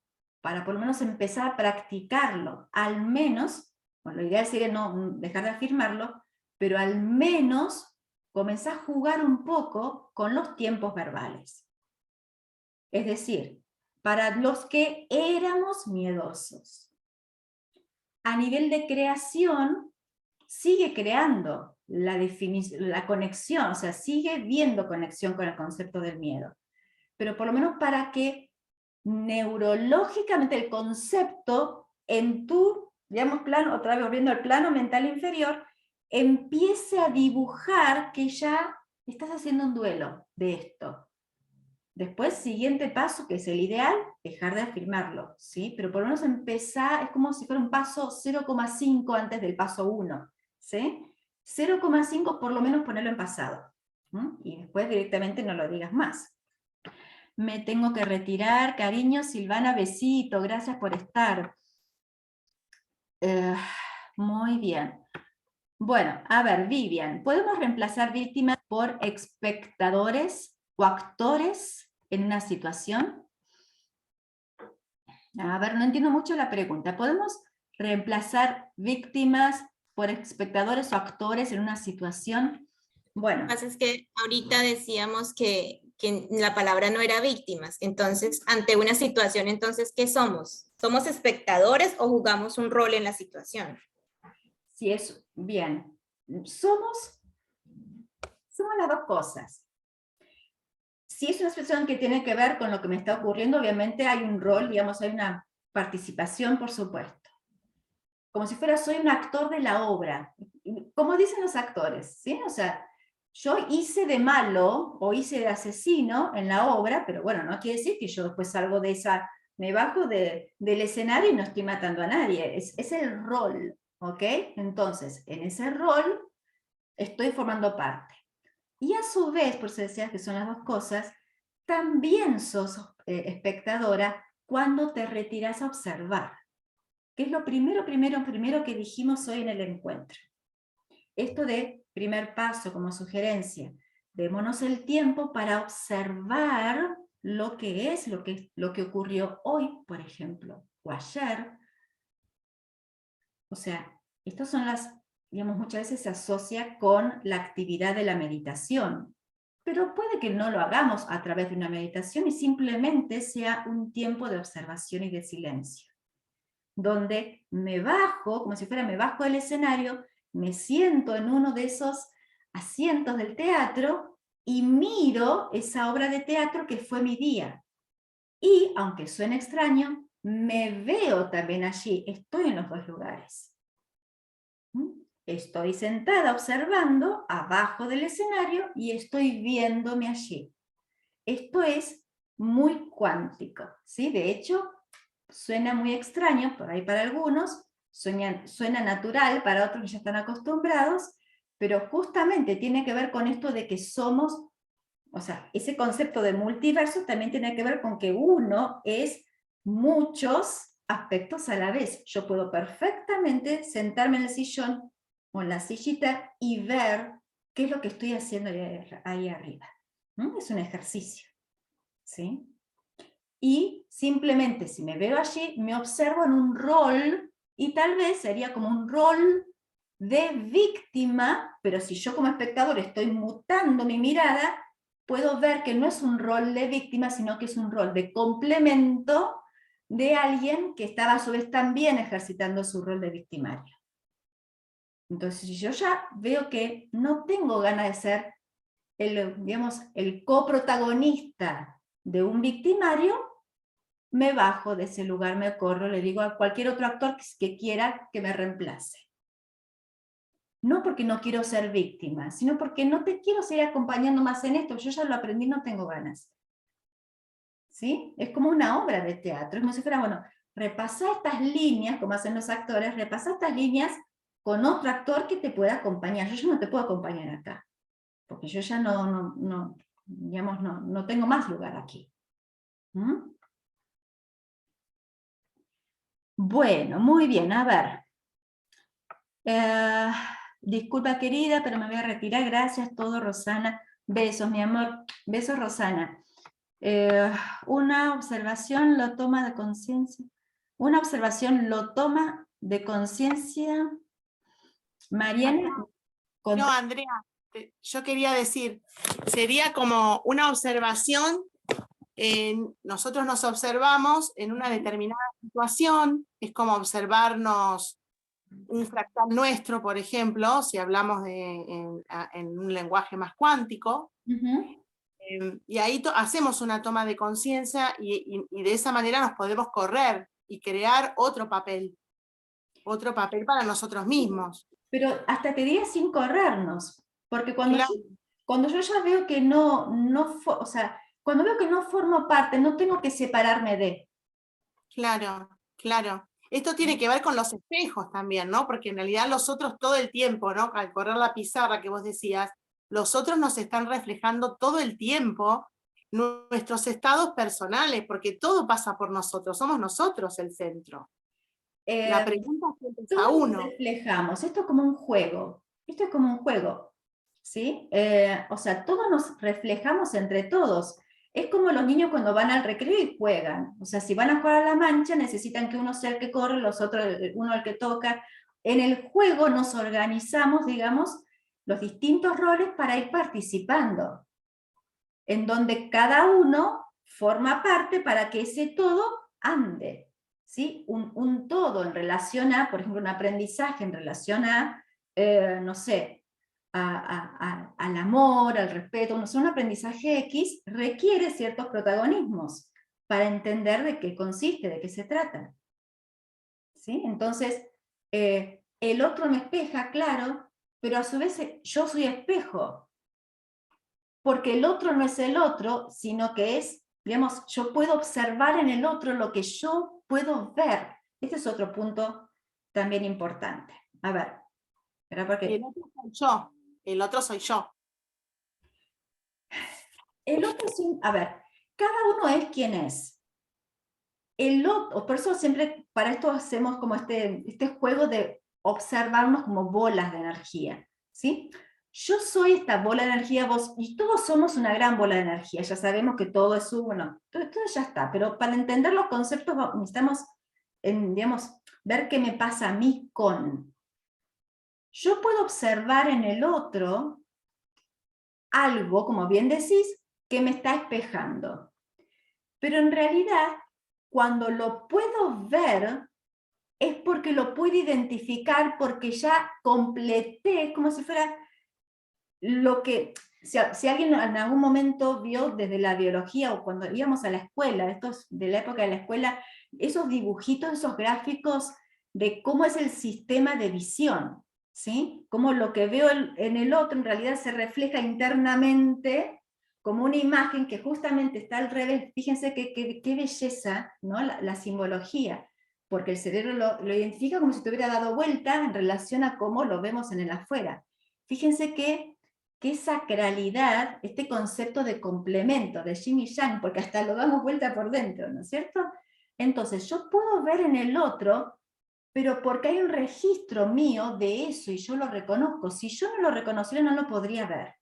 S1: para por lo menos empezar a practicarlo, al menos, bueno, lo ideal sería no dejar de afirmarlo, pero al menos comenzar a jugar un poco con los tiempos verbales. Es decir, para los que éramos miedosos. A nivel de creación, sigue creando la conexión, o sea, sigue viendo conexión con el concepto del miedo. Pero por lo menos para que neurológicamente el concepto en tu, digamos, plano, otra vez volviendo al plano mental inferior, empiece a dibujar que ya estás haciendo un duelo de esto. Después, siguiente paso, que es el ideal, dejar de afirmarlo, ¿sí? Pero por lo menos empezar, es como si fuera un paso 0,5 antes del paso 1, ¿sí? 0,5 por lo menos ponerlo en pasado, ¿sí? Y después directamente no lo digas más. Me tengo que retirar, cariño, Silvana, besito, gracias por estar. Muy bien. Bueno, a ver, Vivian, ¿podemos reemplazar víctimas por espectadores o actores en una situación? A ver, no entiendo mucho la pregunta. ¿Podemos reemplazar víctimas por espectadores o actores en una situación? Bueno.
S5: Lo que pasa es que ahorita decíamos que la palabra no era víctimas. Entonces, ante una situación, entonces, ¿qué somos? ¿Somos espectadores o jugamos un rol en la situación?
S1: Sí, es bien. Somos las dos cosas. Si es una situación que tiene que ver con lo que me está ocurriendo, obviamente hay un rol, digamos, hay una participación, por supuesto. Como si fuera, soy un actor de la obra. Como dicen los actores, ¿sí? O sea, yo hice de malo o hice de asesino en la obra, pero bueno, no quiere decir que yo después salgo de esa, me bajo del escenario y no estoy matando a nadie. Es el rol, ¿ok? Entonces, en ese rol estoy formando parte. Y a su vez, por eso decías que son las dos cosas, también sos espectadora cuando te retiras a observar, que es lo primero que dijimos hoy en el encuentro. Esto de primer paso como sugerencia, démonos el tiempo para observar lo que es, lo que ocurrió hoy, por ejemplo, o ayer. O sea, estas son las, digamos, muchas veces se asocia con la actividad de la meditación, pero puede que no lo hagamos a través de una meditación y simplemente sea un tiempo de observación y de silencio, donde me bajo, como si fuera me bajo del escenario, me siento en uno de esos asientos del teatro y miro esa obra de teatro que fue mi día. Y, aunque suene extraño, me veo también allí, estoy en los dos lugares. Estoy sentada observando abajo del escenario y estoy viéndome allí. Esto es muy cuántico, ¿sí? De hecho, suena muy extraño por ahí para algunos, suena natural para otros que ya están acostumbrados, pero justamente tiene que ver con esto de que somos, o sea, ese concepto de multiverso también tiene que ver con que uno es muchos aspectos a la vez. Yo puedo perfectamente sentarme en el sillón o en la sillita y ver qué es lo que estoy haciendo ahí arriba. Es un ejercicio, ¿sí? Y simplemente si me veo allí, me observo en un rol, y tal vez sería como un rol de víctima, pero si yo como espectador estoy mutando mi mirada, puedo ver que no es un rol de víctima, sino que es un rol de complemento de alguien que estaba a su vez también ejercitando su rol de victimario. Entonces, si yo ya veo que no tengo ganas de ser el coprotagonista de un victimario, me bajo de ese lugar, me corro, le digo a cualquier otro actor que quiera que me reemplace. No porque no quiero ser víctima, sino porque no te quiero seguir acompañando más en esto, yo ya lo aprendí, no tengo ganas. ¿Sí? Es como una obra de teatro, es como si fuera, bueno, repasá estas líneas, como hacen los actores, repasá estas líneas con otro actor que te pueda acompañar. Yo ya no te puedo acompañar acá, porque yo ya no tengo más lugar aquí. Bueno, muy bien, a ver. Disculpa querida, pero me voy a retirar, gracias todo Rosana. Besos, mi amor, besos Rosana. Una observación lo toma de conciencia. Una observación lo toma de conciencia. Mariana.
S6: No, Andrea, yo quería decir, sería como una observación, nosotros nos observamos en una determinada situación, es como observarnos un fractal nuestro, por ejemplo, si hablamos en un lenguaje más cuántico, y ahí hacemos una toma de conciencia y de esa manera nos podemos correr y crear otro papel para nosotros mismos.
S1: Pero hasta te diría sin corrernos, porque cuando,
S6: Claro.
S1: cuando yo ya veo que o sea, cuando veo que no formo parte, no tengo que separarme de.
S6: Claro, claro. Esto tiene que ver con los espejos también, ¿no? Porque en realidad los otros todo el tiempo, ¿no? Al correr la pizarra que vos decías, los otros nos están reflejando todo el tiempo nuestros estados personales, porque todo pasa por nosotros, somos nosotros el centro. La pregunta es a
S1: Todos
S6: uno.
S1: reflejamos, esto es como un juego, esto es como un juego, ¿sí? O sea, todos nos reflejamos entre todos. Es como los niños cuando van al recreo y juegan. O sea, si van a jugar a la mancha, necesitan que uno sea el que corre, los otros, uno el que toca. En el juego nos organizamos, digamos, los distintos roles para ir participando, en donde cada uno forma parte para que ese todo ande. ¿Sí? Un todo en relación a, por ejemplo, un aprendizaje en relación a, no sé, al amor, al respeto, no sé, un aprendizaje X requiere ciertos protagonismos para entender de qué consiste, de qué se trata. ¿Sí? Entonces, el otro me espeja, claro, pero a su vez yo soy espejo, porque el otro no es el otro, sino que es, digamos, yo puedo observar en el otro lo que yo puedo ver. Este es otro punto también importante. A ver, ¿era porque?
S6: El otro soy yo. el otro soy yo.
S1: El otro, a ver, cada uno es quien es. El otro, por eso siempre, para esto hacemos como este juego de observarnos como bolas de energía, ¿sí? Yo soy esta bola de energía, vos, y todos somos una gran bola de energía, ya sabemos que todo es bueno, todo ya está, pero para entender los conceptos necesitamos, digamos, ver qué me pasa a mí con. Yo puedo observar en el otro algo, como bien decís, que me está espejando. Pero en realidad, cuando lo puedo ver, es porque lo puedo identificar, porque ya completé, como si fuera lo que, si alguien en algún momento vio desde la biología, o cuando íbamos a la escuela, estos de la época de la escuela, esos dibujitos, esos gráficos de cómo es el sistema de visión, ¿sí? Cómo lo que veo en el otro en realidad se refleja internamente como una imagen que justamente está al revés. Fíjense qué belleza, ¿no? La simbología, porque el cerebro lo identifica como si te hubiera dado vuelta en relación a cómo lo vemos en el afuera. Fíjense qué sacralidad, este concepto de complemento, de yin y yang, porque hasta lo damos vuelta por dentro, ¿no es cierto? Entonces yo puedo ver en el otro, pero porque hay un registro mío de eso y yo lo reconozco. Si yo no lo reconociera, no lo podría ver.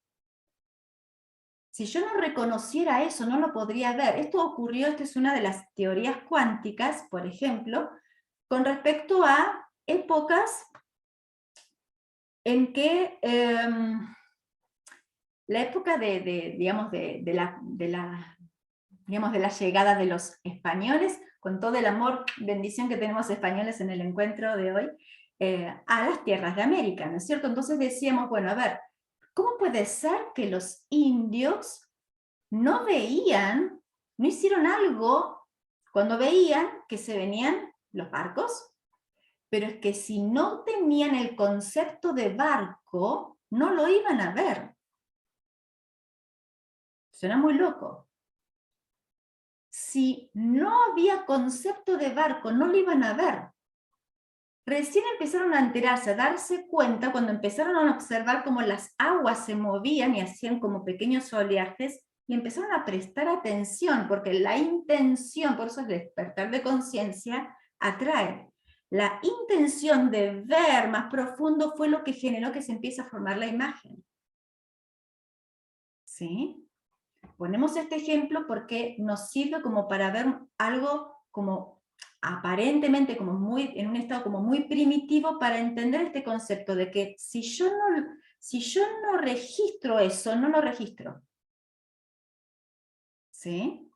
S1: Si yo no reconociera eso, no lo podría ver. Esto ocurrió, esta es una de las teorías cuánticas, por ejemplo, con respecto a épocas en que la época digamos, de la llegada de los españoles, con todo el amor, bendición que tenemos españoles en el encuentro de hoy, a las tierras de América, ¿no es cierto? Entonces decíamos, bueno, a ver, ¿cómo puede ser que los indios no veían, no hicieron algo cuando veían que se venían los barcos? Pero es que si no tenían el concepto de barco, no lo iban a ver. Suena muy loco. Si no había concepto de barco, no lo iban a ver. Recién empezaron a enterarse, a darse cuenta, cuando empezaron a observar cómo las aguas se movían y hacían como pequeños oleajes, y empezaron a prestar atención, porque la intención, por eso el despertar de conciencia, atrae. La intención de ver más profundo fue lo que generó que se empiece a formar la imagen. ¿Sí? Ponemos este ejemplo porque nos sirve como para ver algo como aparentemente como en un estado como muy primitivo, para entender este concepto de que si yo no registro eso, no lo registro. ¿Sí?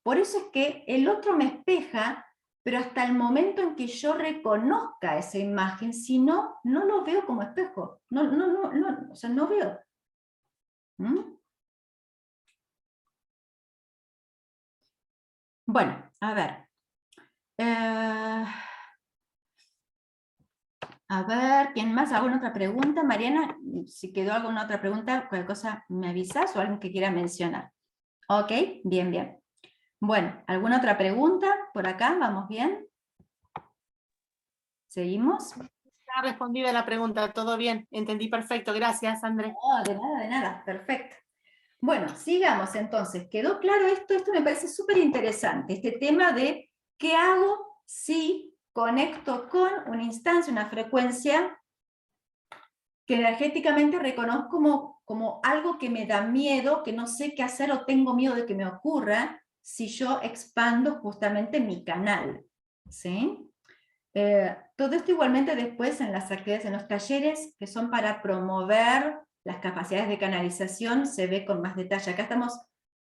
S1: Por eso es que el otro me espeja, pero hasta el momento en que yo reconozca esa imagen, si no, no lo veo como espejo. O sea, no veo. ¿Mm? Bueno, a ver. A ver, ¿quién más? ¿Alguna otra pregunta? Mariana, si quedó alguna otra pregunta, cualquier cosa me avisas, o alguien que quiera mencionar. Ok, bien, bien. Bueno, ¿alguna otra pregunta por acá? ¿Vamos bien? ¿Seguimos?
S6: Está respondida la pregunta, todo bien, entendí perfecto, gracias Andrés.
S1: No, de nada, perfecto. Bueno, sigamos entonces. ¿Quedó claro esto? Esto me parece súper interesante, este tema de qué hago si conecto con una instancia, una frecuencia que energéticamente reconozco como algo que me da miedo, que no sé qué hacer o tengo miedo de que me ocurra si yo expando justamente mi canal. ¿Sí? Todo esto igualmente después en las actividades, en los talleres que son para promover las capacidades de canalización, se ve con más detalle. Acá estamos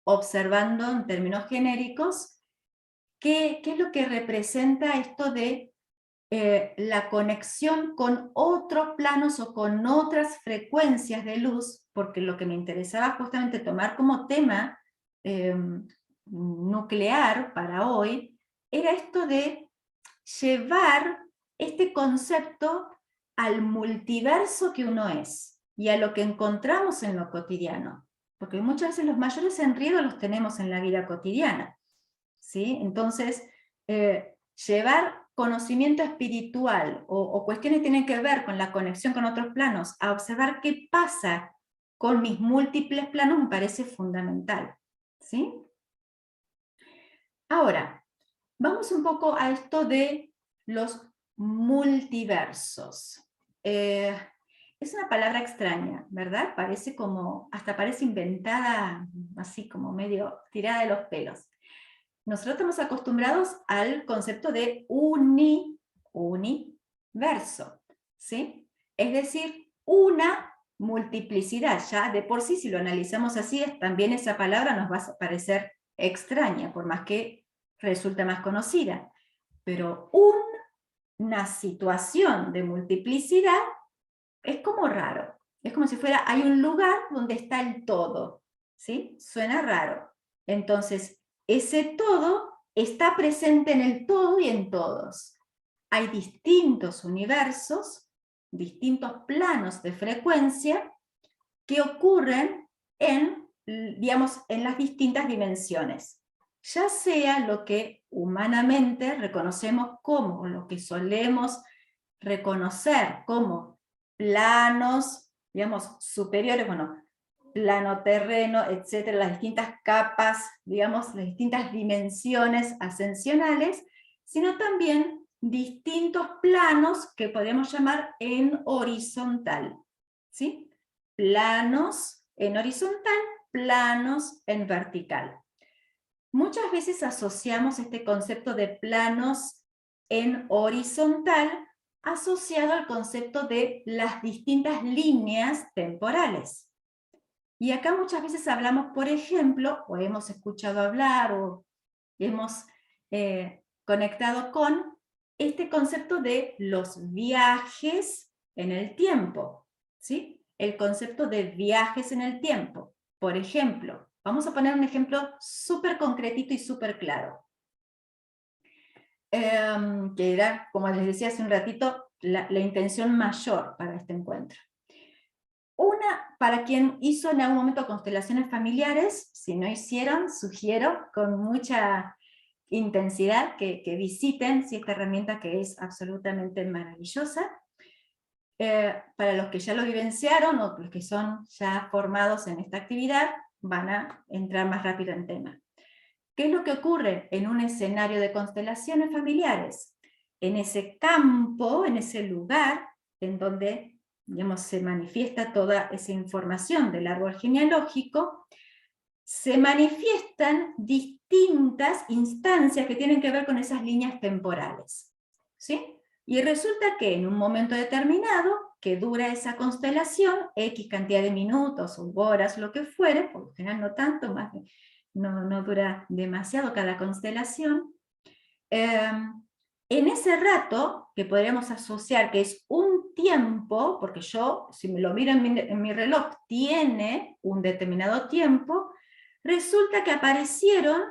S1: observando en términos genéricos qué es lo que representa esto de la conexión con otros planos o con otras frecuencias de luz, porque lo que me interesaba justamente tomar como tema nuclear para hoy, era esto de llevar este concepto al multiverso que uno es, y a lo que encontramos en lo cotidiano, porque muchas veces los mayores enredos los tenemos en la vida cotidiana, ¿sí? Entonces, llevar conocimiento espiritual o cuestiones que tienen que ver con la conexión con otros planos, a observar qué pasa con mis múltiples planos, me parece fundamental. ¿Sí? Ahora, vamos un poco a esto de los multiversos. Es una palabra extraña, ¿verdad? Parece como, hasta parece inventada, así como medio tirada de los pelos. Nosotros estamos acostumbrados al concepto de universo, ¿sí? Es decir, una multiplicidad. Ya de por sí, si lo analizamos así, también esa palabra nos va a parecer extraña, por más que resulta más conocida. Pero una situación de multiplicidad es como raro. Es como si fuera, hay un lugar donde está el todo, ¿sí? Suena raro. Entonces, ese todo está presente en el todo y en todos. Hay distintos universos, distintos planos de frecuencia que ocurren en, digamos, en las distintas dimensiones. Ya sea lo que humanamente reconocemos como, o lo que solemos reconocer como planos, digamos, superiores, bueno, plano, terreno, etcétera, las distintas capas, digamos, las distintas dimensiones ascensionales, sino también distintos planos que podemos llamar en horizontal, ¿sí? Planos en horizontal, planos en vertical. Muchas veces asociamos este concepto de planos en horizontal asociado al concepto de las distintas líneas temporales. Y acá muchas veces hablamos, por ejemplo, o hemos escuchado hablar, o hemos conectado con este concepto de los viajes en el tiempo, ¿sí? El concepto de viajes en el tiempo. Por ejemplo, vamos a poner un ejemplo súper concretito y súper claro. Que era, como les decía hace un ratito, la intención mayor para este encuentro. Para quien hizo en algún momento constelaciones familiares, si no hicieron, sugiero con mucha intensidad que visiten esta herramienta que es absolutamente maravillosa. Para los que ya lo vivenciaron o los que son ya formados en esta actividad, van a entrar más rápido en tema. ¿Qué es lo que ocurre en un escenario de constelaciones familiares? En ese campo, en ese lugar, en donde, digamos, se manifiesta toda esa información del árbol genealógico, se manifiestan distintas instancias que tienen que ver con esas líneas temporales, ¿sí? Y resulta que en un momento determinado, que dura esa constelación, X cantidad de minutos o horas, lo que fuere, por lo general no tanto, más de, no dura demasiado cada constelación, en ese rato, que podríamos asociar que es un tiempo, porque yo, si me lo miro en mi reloj, tiene un determinado tiempo, resulta que aparecieron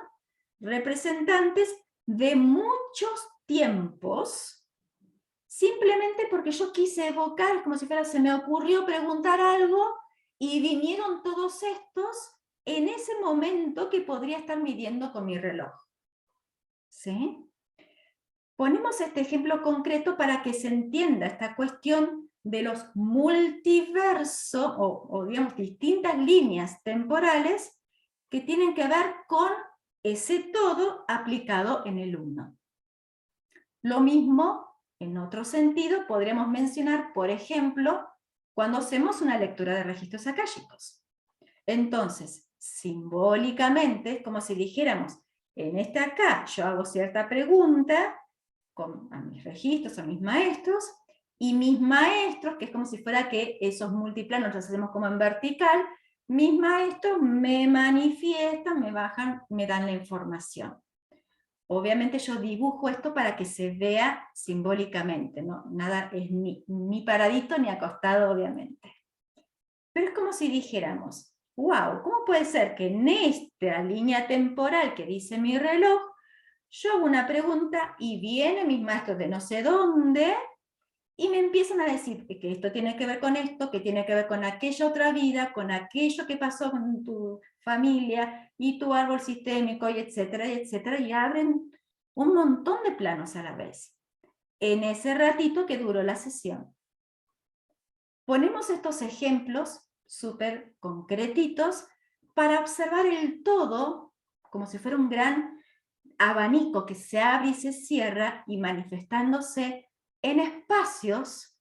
S1: representantes de muchos tiempos, simplemente porque yo quise evocar, como si fuera, se me ocurrió preguntar algo, y vinieron todos estos en ese momento que podría estar midiendo con mi reloj. ¿Sí? Ponemos este ejemplo concreto para que se entienda esta cuestión de los multiversos, o digamos distintas líneas temporales que tienen que ver con ese todo aplicado en el uno. Lo mismo, en otro sentido, podremos mencionar, por ejemplo, cuando hacemos una lectura de registros akáshicos. Entonces, simbólicamente, es como si dijéramos, en esta acá yo hago cierta pregunta a mis registros, a mis maestros, y mis maestros, que es como si fuera que esos multiplanos los hacemos como en vertical, mis maestros me manifiestan, me bajan, me dan la información. Obviamente yo dibujo esto para que se vea simbólicamente, ¿no? Nada es ni paradito ni acostado, obviamente. Pero es como si dijéramos, wow, ¿cómo puede ser que en esta línea temporal que dice mi reloj, yo hago una pregunta y vienen mis maestros de no sé dónde y me empiezan a decir que esto tiene que ver con esto, que tiene que ver con aquella otra vida, con aquello que pasó con tu familia y tu árbol sistémico, y etcétera, y abren un montón de planos a la vez. en ese ratito que duró la sesión. Ponemos estos ejemplos súper concretitos para observar el todo como si fuera un gran abanico que se abre y se cierra y manifestándose en espacios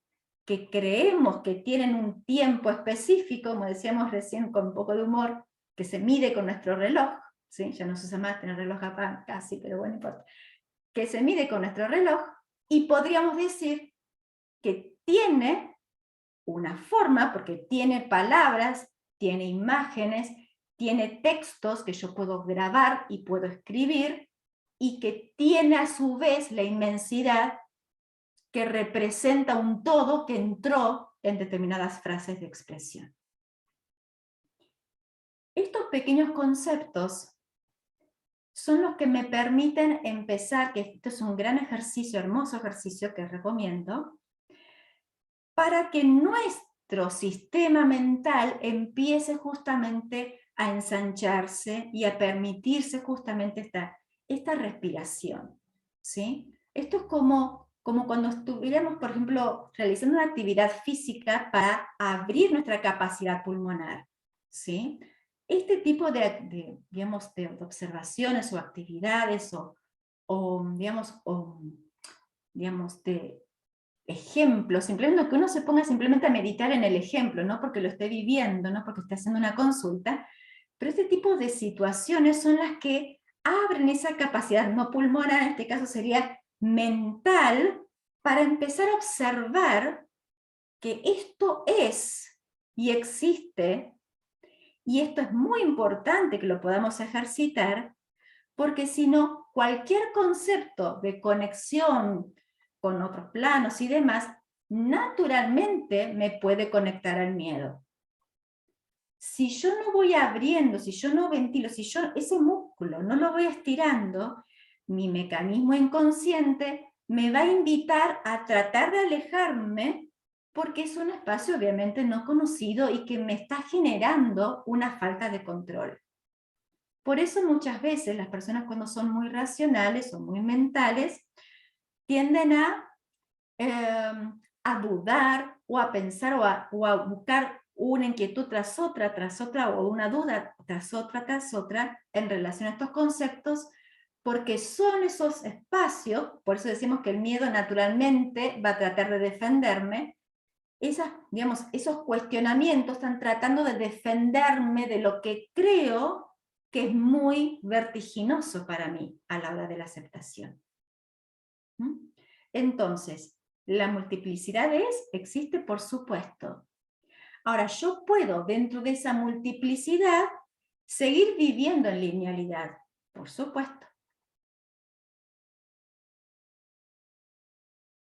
S1: que creemos que tienen un tiempo específico, como decíamos recién con un poco de humor, que se mide con nuestro reloj, ¿sí? Ya no se usa más tener reloj acá casi, pero bueno, no importa, que se mide con nuestro reloj, y podríamos decir que tiene una forma, porque tiene palabras, tiene imágenes, tiene textos que yo puedo grabar y puedo escribir, y que tiene a su vez la inmensidad que representa un todo que entró en determinadas frases de expresión. Estos pequeños conceptos son los que me permiten empezar, que esto es un gran ejercicio, hermoso ejercicio que recomiendo, para que nuestro sistema mental empiece justamente a ensancharse y a permitirse justamente esta respiración, ¿sí? Esto es como cuando estuviéramos, por ejemplo, realizando una actividad física para abrir nuestra capacidad pulmonar, ¿sí? Este tipo de observaciones o actividades de ejemplos, simplemente que uno se ponga simplemente a meditar en el ejemplo, no porque lo esté viviendo, no porque esté haciendo una consulta, pero este tipo de situaciones son las que abren esa capacidad no pulmonar, en este caso sería mental, para empezar a observar que esto es y existe, y esto es muy importante que lo podamos ejercitar, porque si no, cualquier concepto de conexión con otros planos y demás, naturalmente me puede conectar al miedo. Si yo no voy abriendo, si yo no ventilo, si yo ese músculo no lo voy estirando, mi mecanismo inconsciente me va a invitar a tratar de alejarme, porque es un espacio obviamente no conocido y que me está generando una falta de control. Por eso muchas veces las personas cuando son muy racionales o muy mentales tienden a dudar o a pensar o a buscar una inquietud tras otra, o una duda tras otra, en relación a estos conceptos, porque son esos espacios, por eso decimos que el miedo naturalmente va a tratar de defenderme, esos cuestionamientos están tratando de defenderme de lo que creo que es muy vertiginoso para mí a la hora de la aceptación. Entonces, la multiplicidad existe por supuesto. Ahora, yo puedo dentro de esa multiplicidad seguir viviendo en linealidad, por supuesto.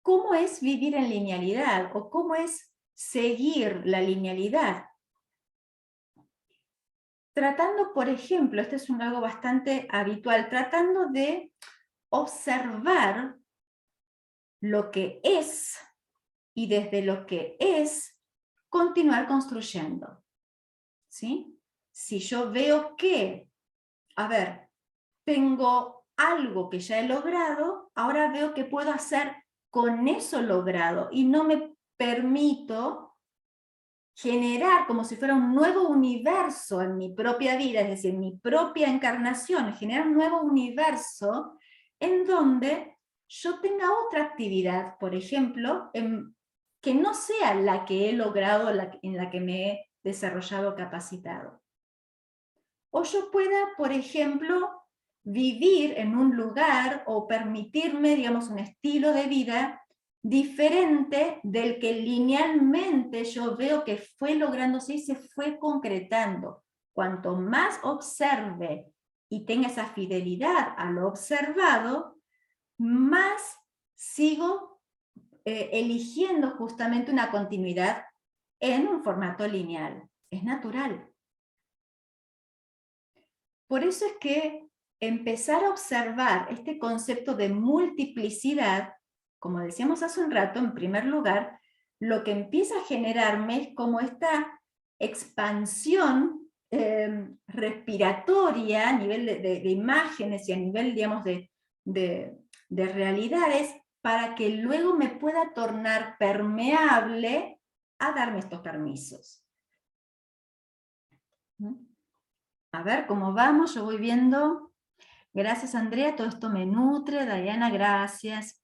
S1: ¿Cómo es vivir en linealidad? ¿O cómo es seguir la linealidad? Tratando, por ejemplo, esto es algo bastante habitual, tratando de observar lo que es y desde lo que es continuar construyendo. ¿Sí? Si yo veo que, tengo algo que ya he logrado, ahora veo que puedo hacer con eso logrado y no me permito generar como si fuera un nuevo universo en mi propia vida, es decir, mi propia encarnación, generar un nuevo universo en donde yo tenga otra actividad, por ejemplo, que no sea la que he logrado, en la que me he desarrollado, capacitado. O yo pueda, por ejemplo, vivir en un lugar o permitirme, digamos, un estilo de vida diferente del que linealmente yo veo que fue lográndose y se fue concretando. Cuanto más observe y tenga esa fidelidad a lo observado, más sigo eligiendo justamente una continuidad en un formato lineal. Es natural. Por eso es que empezar a observar este concepto de multiplicidad, como decíamos hace un rato, en primer lugar, lo que empieza a generarme es como esta expansión respiratoria a nivel de imágenes y a nivel, digamos, de realidades, para que luego me pueda tornar permeable a darme estos permisos. A ver cómo vamos, yo voy viendo. Gracias, Andrea, todo esto me nutre. Diana, gracias.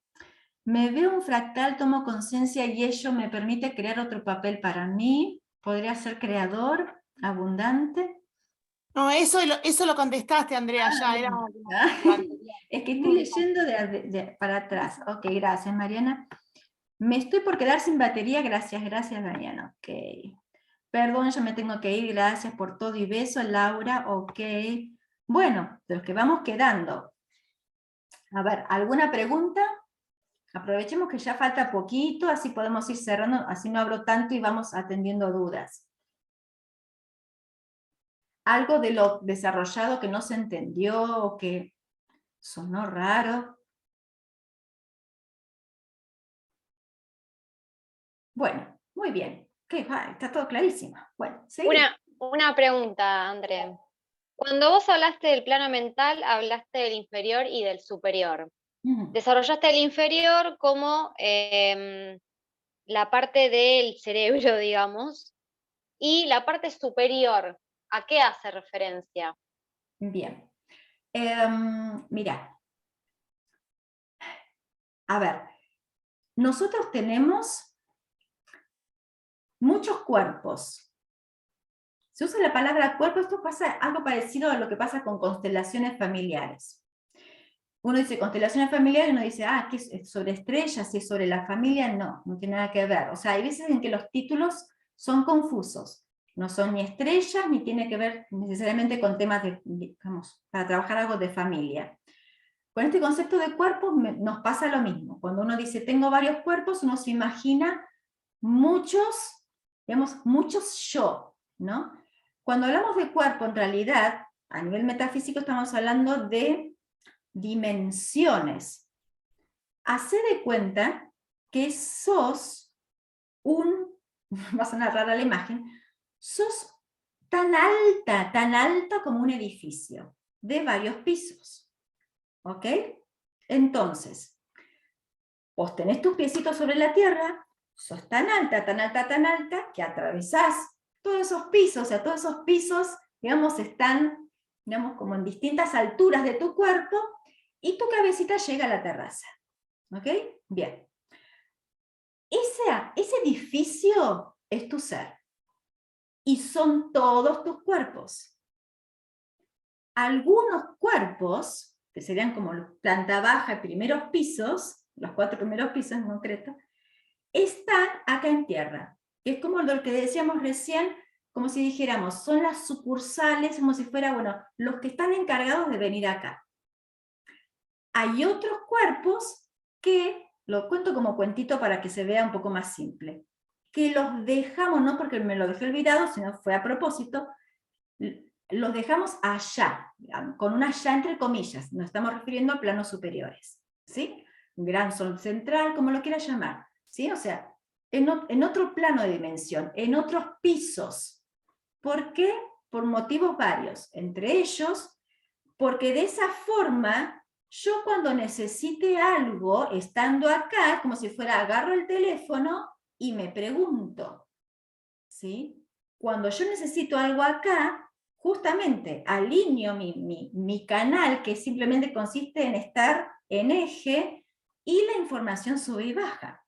S1: Me veo un fractal, tomo conciencia y ello me permite crear otro papel para mí. ¿Podría ser creador, abundante?
S6: No, eso lo contestaste, Andrea, ya era.
S1: Es que estoy leyendo para atrás. Ok, gracias, Mariana. Me estoy por quedar sin batería, gracias, Mariana. Ok. Perdón, yo me tengo que ir, gracias por todo y beso, Laura, ok. Bueno, de los que vamos quedando. A ver, ¿alguna pregunta? Aprovechemos que ya falta poquito, así podemos ir cerrando, así no hablo tanto y vamos atendiendo dudas. Algo de lo desarrollado que no se entendió o que sonó raro. Bueno, muy bien. Okay, está todo clarísimo. Bueno, seguimos.
S4: Una pregunta, André. Cuando vos hablaste del plano mental, hablaste del inferior y del superior. Desarrollaste el inferior como la parte del cerebro, digamos, y la parte superior, ¿a qué hace referencia?
S1: Bien. Mira. A ver, nosotros tenemos muchos cuerpos. Se usa la palabra cuerpo, esto pasa algo parecido a lo que pasa con constelaciones familiares. Uno dice constelaciones familiares y uno dice, ¿qué es sobre estrellas? ¿Si es sobre la familia? No, no tiene nada que ver. O sea, hay veces en que los títulos son confusos. No son ni estrellas, ni tiene que ver necesariamente con temas digamos, para trabajar algo de familia. Con este concepto de cuerpos nos pasa lo mismo. Cuando uno dice tengo varios cuerpos, uno se imagina muchos, digamos, muchos yo, ¿no? Cuando hablamos de cuerpo, en realidad, a nivel metafísico estamos hablando de dimensiones. Hacé de cuenta que sos va a sonar rara la imagen, sos tan alta como un edificio, de varios pisos. ¿Ok? Entonces, vos tenés tus piecitos sobre la tierra, sos tan alta, que atravesás todos esos pisos, o sea, todos esos pisos, digamos, están, digamos, como en distintas alturas de tu cuerpo, y tu cabecita llega a la terraza. ¿Ok? Bien. Ese edificio es tu ser. Y son todos tus cuerpos. Algunos cuerpos, que serían como planta baja y primeros pisos, los 4 primeros pisos en concreto, están acá en tierra. Que es como lo que decíamos recién, como si dijéramos, son las sucursales, como si fuera, bueno, los que están encargados de venir acá. Hay otros cuerpos que, lo cuento como cuentito para que se vea un poco más simple, que los dejamos, no porque me lo dejé olvidado, sino fue a propósito, los dejamos allá, con una allá entre comillas, nos estamos refiriendo a planos superiores, ¿sí? Gran sol central, como lo quieras llamar, ¿sí? O sea, en otro plano de dimensión, en otros pisos. ¿Por qué? Por motivos varios, entre ellos, porque de esa forma, yo cuando necesite algo, estando acá, como si fuera, agarro el teléfono y me pregunto, ¿sí? Cuando yo necesito algo acá, justamente alineo mi canal, que simplemente consiste en estar en eje, y la información sube y baja.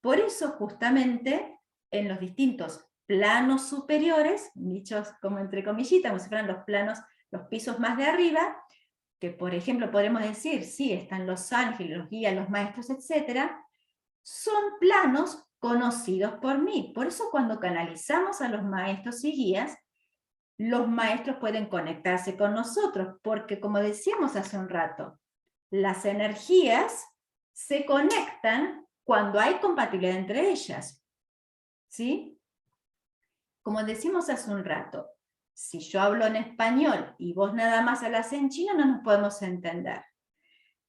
S1: Por eso justamente en los distintos planos superiores, dichos como entre comillitas, como si fueran los planos, los pisos más de arriba, que por ejemplo podremos decir, sí, están los ángeles, los guías, los maestros, etc., son planos conocidos por mí. Por eso cuando canalizamos a los maestros y guías, los maestros pueden conectarse con nosotros, porque como decíamos hace un rato, las energías se conectan cuando hay compatibilidad entre ellas. ¿Sí? Como decimos hace un rato, si yo hablo en español y vos nada más hablas en chino, no nos podemos entender.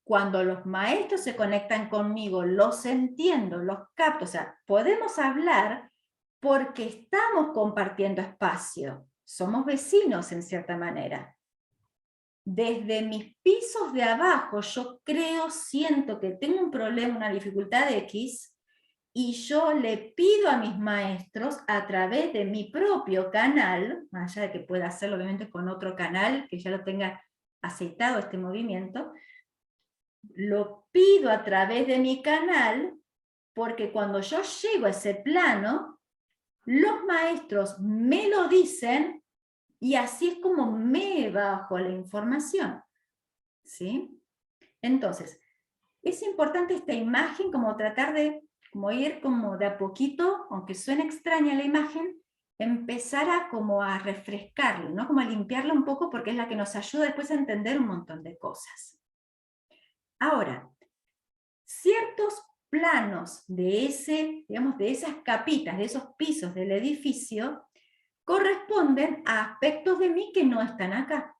S1: Cuando los maestros se conectan conmigo, los entiendo, los capto, o sea, podemos hablar porque estamos compartiendo espacio. Somos vecinos en cierta manera. desde mis pisos de abajo, yo creo, siento que tengo un problema, una dificultad X, y yo le pido a mis maestros a través de mi propio canal, más allá de que pueda hacerlo obviamente con otro canal, que ya lo tenga aceitado este movimiento, lo pido a través de mi canal, porque cuando yo llego a ese plano, los maestros me lo dicen, y así es como me bajo la información. ¿Sí? Entonces, es importante esta imagen, como tratar de ir como de a poquito, aunque suene extraña la imagen, empezar a como a refrescarla, ¿no? Como a limpiarla un poco, porque es la que nos ayuda después a entender un montón de cosas. Ahora, ciertos planos de digamos, de esas capitas, de esos pisos del edificio, corresponden a aspectos de mí que no están acá.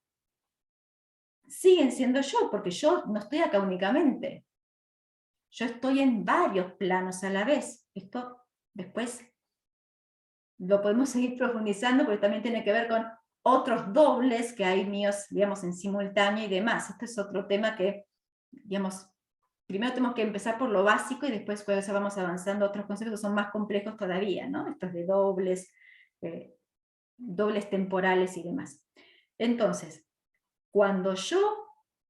S1: Siguen siendo yo, porque yo no estoy acá únicamente. Yo estoy en varios planos a la vez. Esto después lo podemos seguir profundizando, porque también tiene que ver con otros dobles que hay míos, digamos, en simultáneo y demás. Este es otro tema que, digamos, primero tenemos que empezar por lo básico y después cuando vamos avanzando a otros conceptos que son más complejos todavía, ¿no? Estos de dobles, dobles temporales y demás. Entonces, cuando yo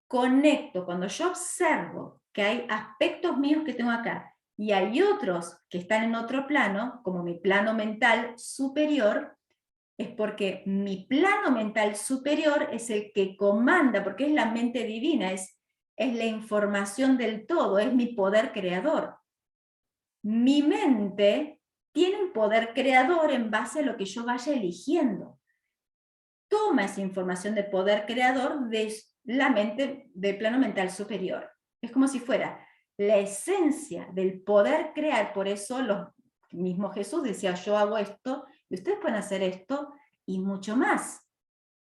S1: conecto, cuando yo observo que hay aspectos míos que tengo acá, y hay otros que están en otro plano, como mi plano mental superior, es porque mi plano mental superior es el que comanda, porque es la mente divina, es la información del todo, es mi poder creador. Mi mente tiene un poder creador en base a lo que yo vaya eligiendo. Toma esa información de poder creador de la mente del plano mental superior. Es como si fuera la esencia del poder crear, por eso mismo Jesús decía, yo hago esto, y ustedes pueden hacer esto, y mucho más.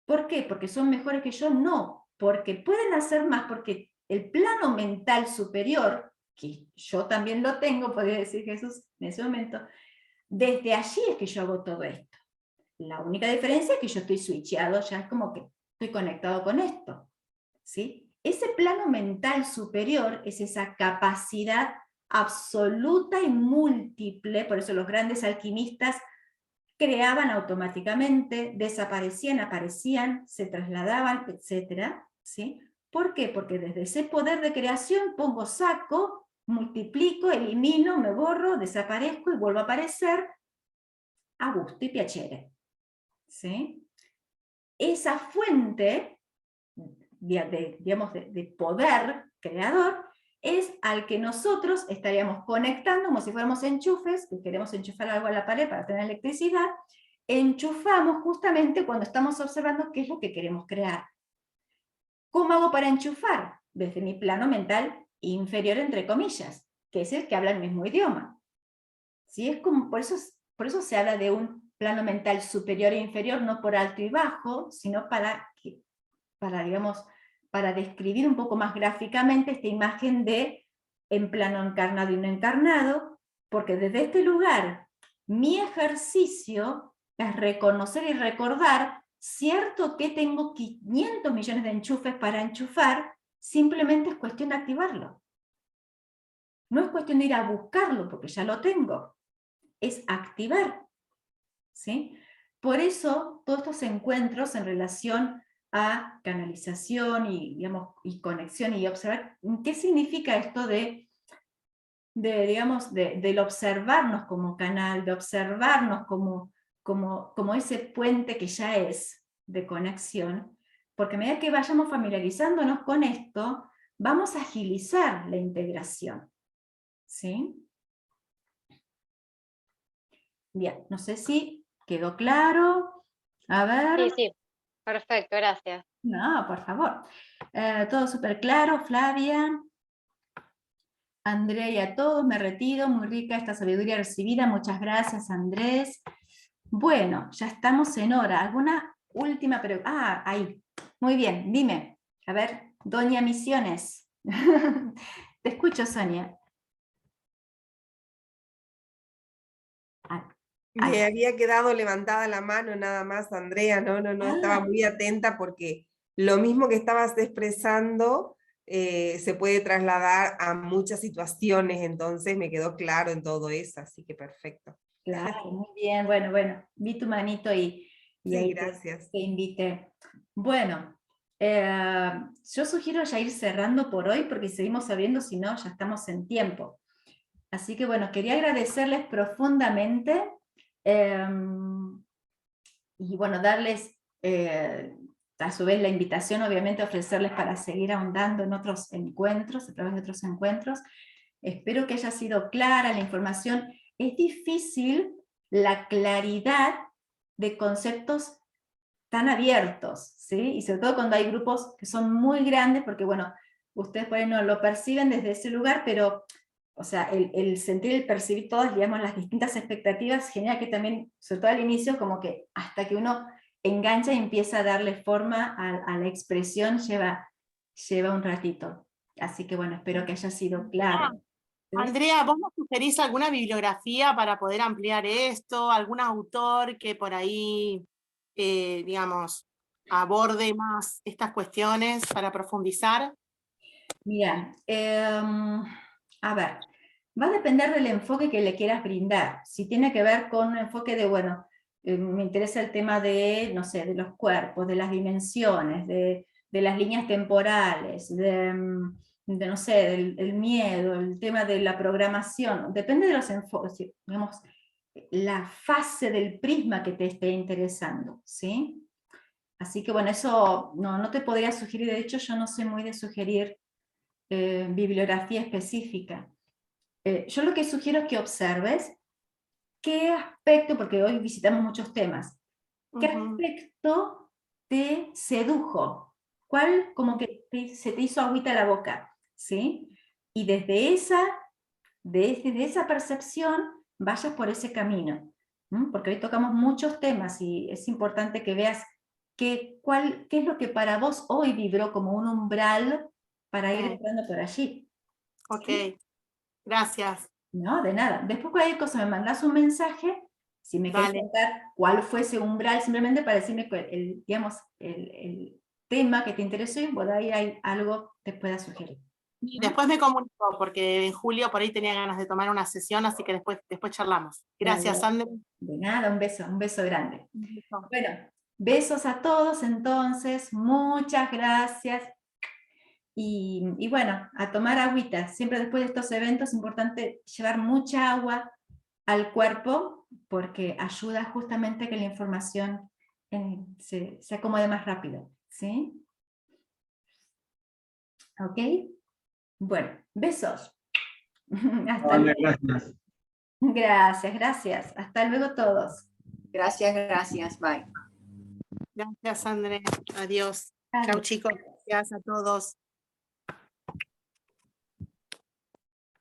S1: ¿Por qué? ¿Porque son mejores que yo? No, porque pueden hacer más, porque el plano mental superior, que yo también lo tengo, podría decir Jesús en ese momento, desde allí es que yo hago todo esto. La única diferencia es que yo estoy switcheado, ya es como que estoy conectado con esto. ¿Sí? Ese plano mental superior es esa capacidad absoluta y múltiple, por eso los grandes alquimistas creaban automáticamente, desaparecían, aparecían, se trasladaban, etc. ¿Sí? ¿Por qué? Porque desde ese poder de creación pongo, saco, multiplico, elimino, me borro, desaparezco y vuelvo a aparecer a gusto y piacere. ¿Sí? Esa fuente de poder creador es al que nosotros estaríamos conectando como si fuéramos enchufes, que queremos enchufar algo a la pared para tener electricidad, enchufamos justamente cuando estamos observando qué es lo que queremos crear. ¿Cómo hago para enchufar? Desde mi plano mental inferior, entre comillas, que es el que habla el mismo idioma. ¿Sí? Es como, por eso se habla de un plano mental superior e inferior, no por alto y bajo, sino digamos, para describir un poco más gráficamente esta imagen de en plano encarnado y no encarnado, porque desde este lugar mi ejercicio es reconocer y recordar, cierto que tengo 500 millones de enchufes para enchufar, simplemente es cuestión de activarlo. No es cuestión de ir a buscarlo, porque ya lo tengo. Es activar. ¿Sí? Por eso, todos estos encuentros en relación a canalización y, digamos, y conexión y observar, ¿qué significa esto del observarnos como canal, de observarnos como ese puente que ya es de conexión? Porque a medida que vayamos familiarizándonos con esto, vamos a agilizar la integración. ¿Sí? Bien, no sé si quedó claro. A ver.
S4: Sí, perfecto, gracias.
S1: No, por favor. Todo súper claro, Flavia. Andrea y a todos, me retiro. Muy rica esta sabiduría recibida. Muchas gracias, Andrés. Bueno, ya estamos en hora. ¿Alguna última pregunta? Ah, ahí. Muy bien, dime. A ver, Doña Misiones. Te escucho, Sonia.
S7: Me había quedado levantada la mano nada más, Andrea, no, estaba muy atenta porque lo mismo que estabas expresando se puede trasladar a muchas situaciones, entonces me quedó claro en todo eso, así que perfecto.
S1: Claro, muy bien, bueno, vi tu manito y
S7: Sí,
S1: ahí
S7: gracias.
S1: te invité. Bueno, yo sugiero ya ir cerrando por hoy porque seguimos sabiendo, si no, ya estamos en tiempo. Así que bueno, quería agradecerles profundamente y bueno, darles a su vez la invitación, obviamente, a ofrecerles para seguir ahondando en otros encuentros, a través de otros encuentros. Espero que haya sido clara la información. Es difícil la claridad de conceptos tan abiertos, ¿sí? Y sobre todo cuando hay grupos que son muy grandes, porque bueno, ustedes por ahí no lo perciben desde ese lugar, pero, o sea, el sentir, el percibir todas, digamos, las distintas expectativas, genera que también, sobre todo al inicio, como que hasta que uno engancha y empieza a darle forma a la expresión, lleva un ratito. Así que bueno, espero que haya sido claro. ¿Sí?
S6: Andrea, ¿vos nos sugerís alguna bibliografía para poder ampliar esto? ¿Algún autor que por ahí, digamos, aborde más estas cuestiones para profundizar?
S1: Mira, a ver, va a depender del enfoque que le quieras brindar. Si tiene que ver con un enfoque de, bueno, me interesa el tema de, no sé, de los cuerpos, de las dimensiones, de las líneas temporales, de, no sé, del miedo, el tema de la programación, depende de los enfoques, digamos, la fase del prisma que te esté interesando, ¿sí? Así que bueno, eso no te podría sugerir, de hecho yo no soy muy de sugerir bibliografía específica. Yo lo que sugiero es que observes qué aspecto, porque hoy visitamos muchos temas, qué aspecto te sedujo, cuál como que se te hizo agüita a la boca, ¿sí? Y desde esa percepción vayas por ese camino, porque hoy tocamos muchos temas y es importante que veas qué es lo que para vos hoy vibró como un umbral para ir entrando por allí.
S6: Ok, gracias.
S1: No, de nada. Después cualquier cosa me mandás un mensaje, si me querés
S6: Dale.
S1: contar cuál fue ese umbral, simplemente para decirme digamos, el tema que te interesó y por ahí hay algo que te pueda sugerir.
S6: Y después me comunico, porque en julio por ahí tenía ganas de tomar una sesión, así que después charlamos. Gracias,
S1: Dale.
S6: Andrea.
S1: De nada, un beso grande. Bueno, besos a todos entonces, muchas gracias. Y bueno, a tomar agüita. Siempre después de estos eventos es importante llevar mucha agua al cuerpo porque ayuda justamente a que la información se acomode más rápido. ¿Sí? ¿Ok? Bueno, besos. Hasta
S8: Vale,
S1: luego.
S8: gracias.
S1: Gracias. Hasta luego todos.
S9: Gracias. Bye.
S6: Gracias, Andrea. Adiós.
S1: Adiós.
S6: Chau, chicos. Gracias a todos.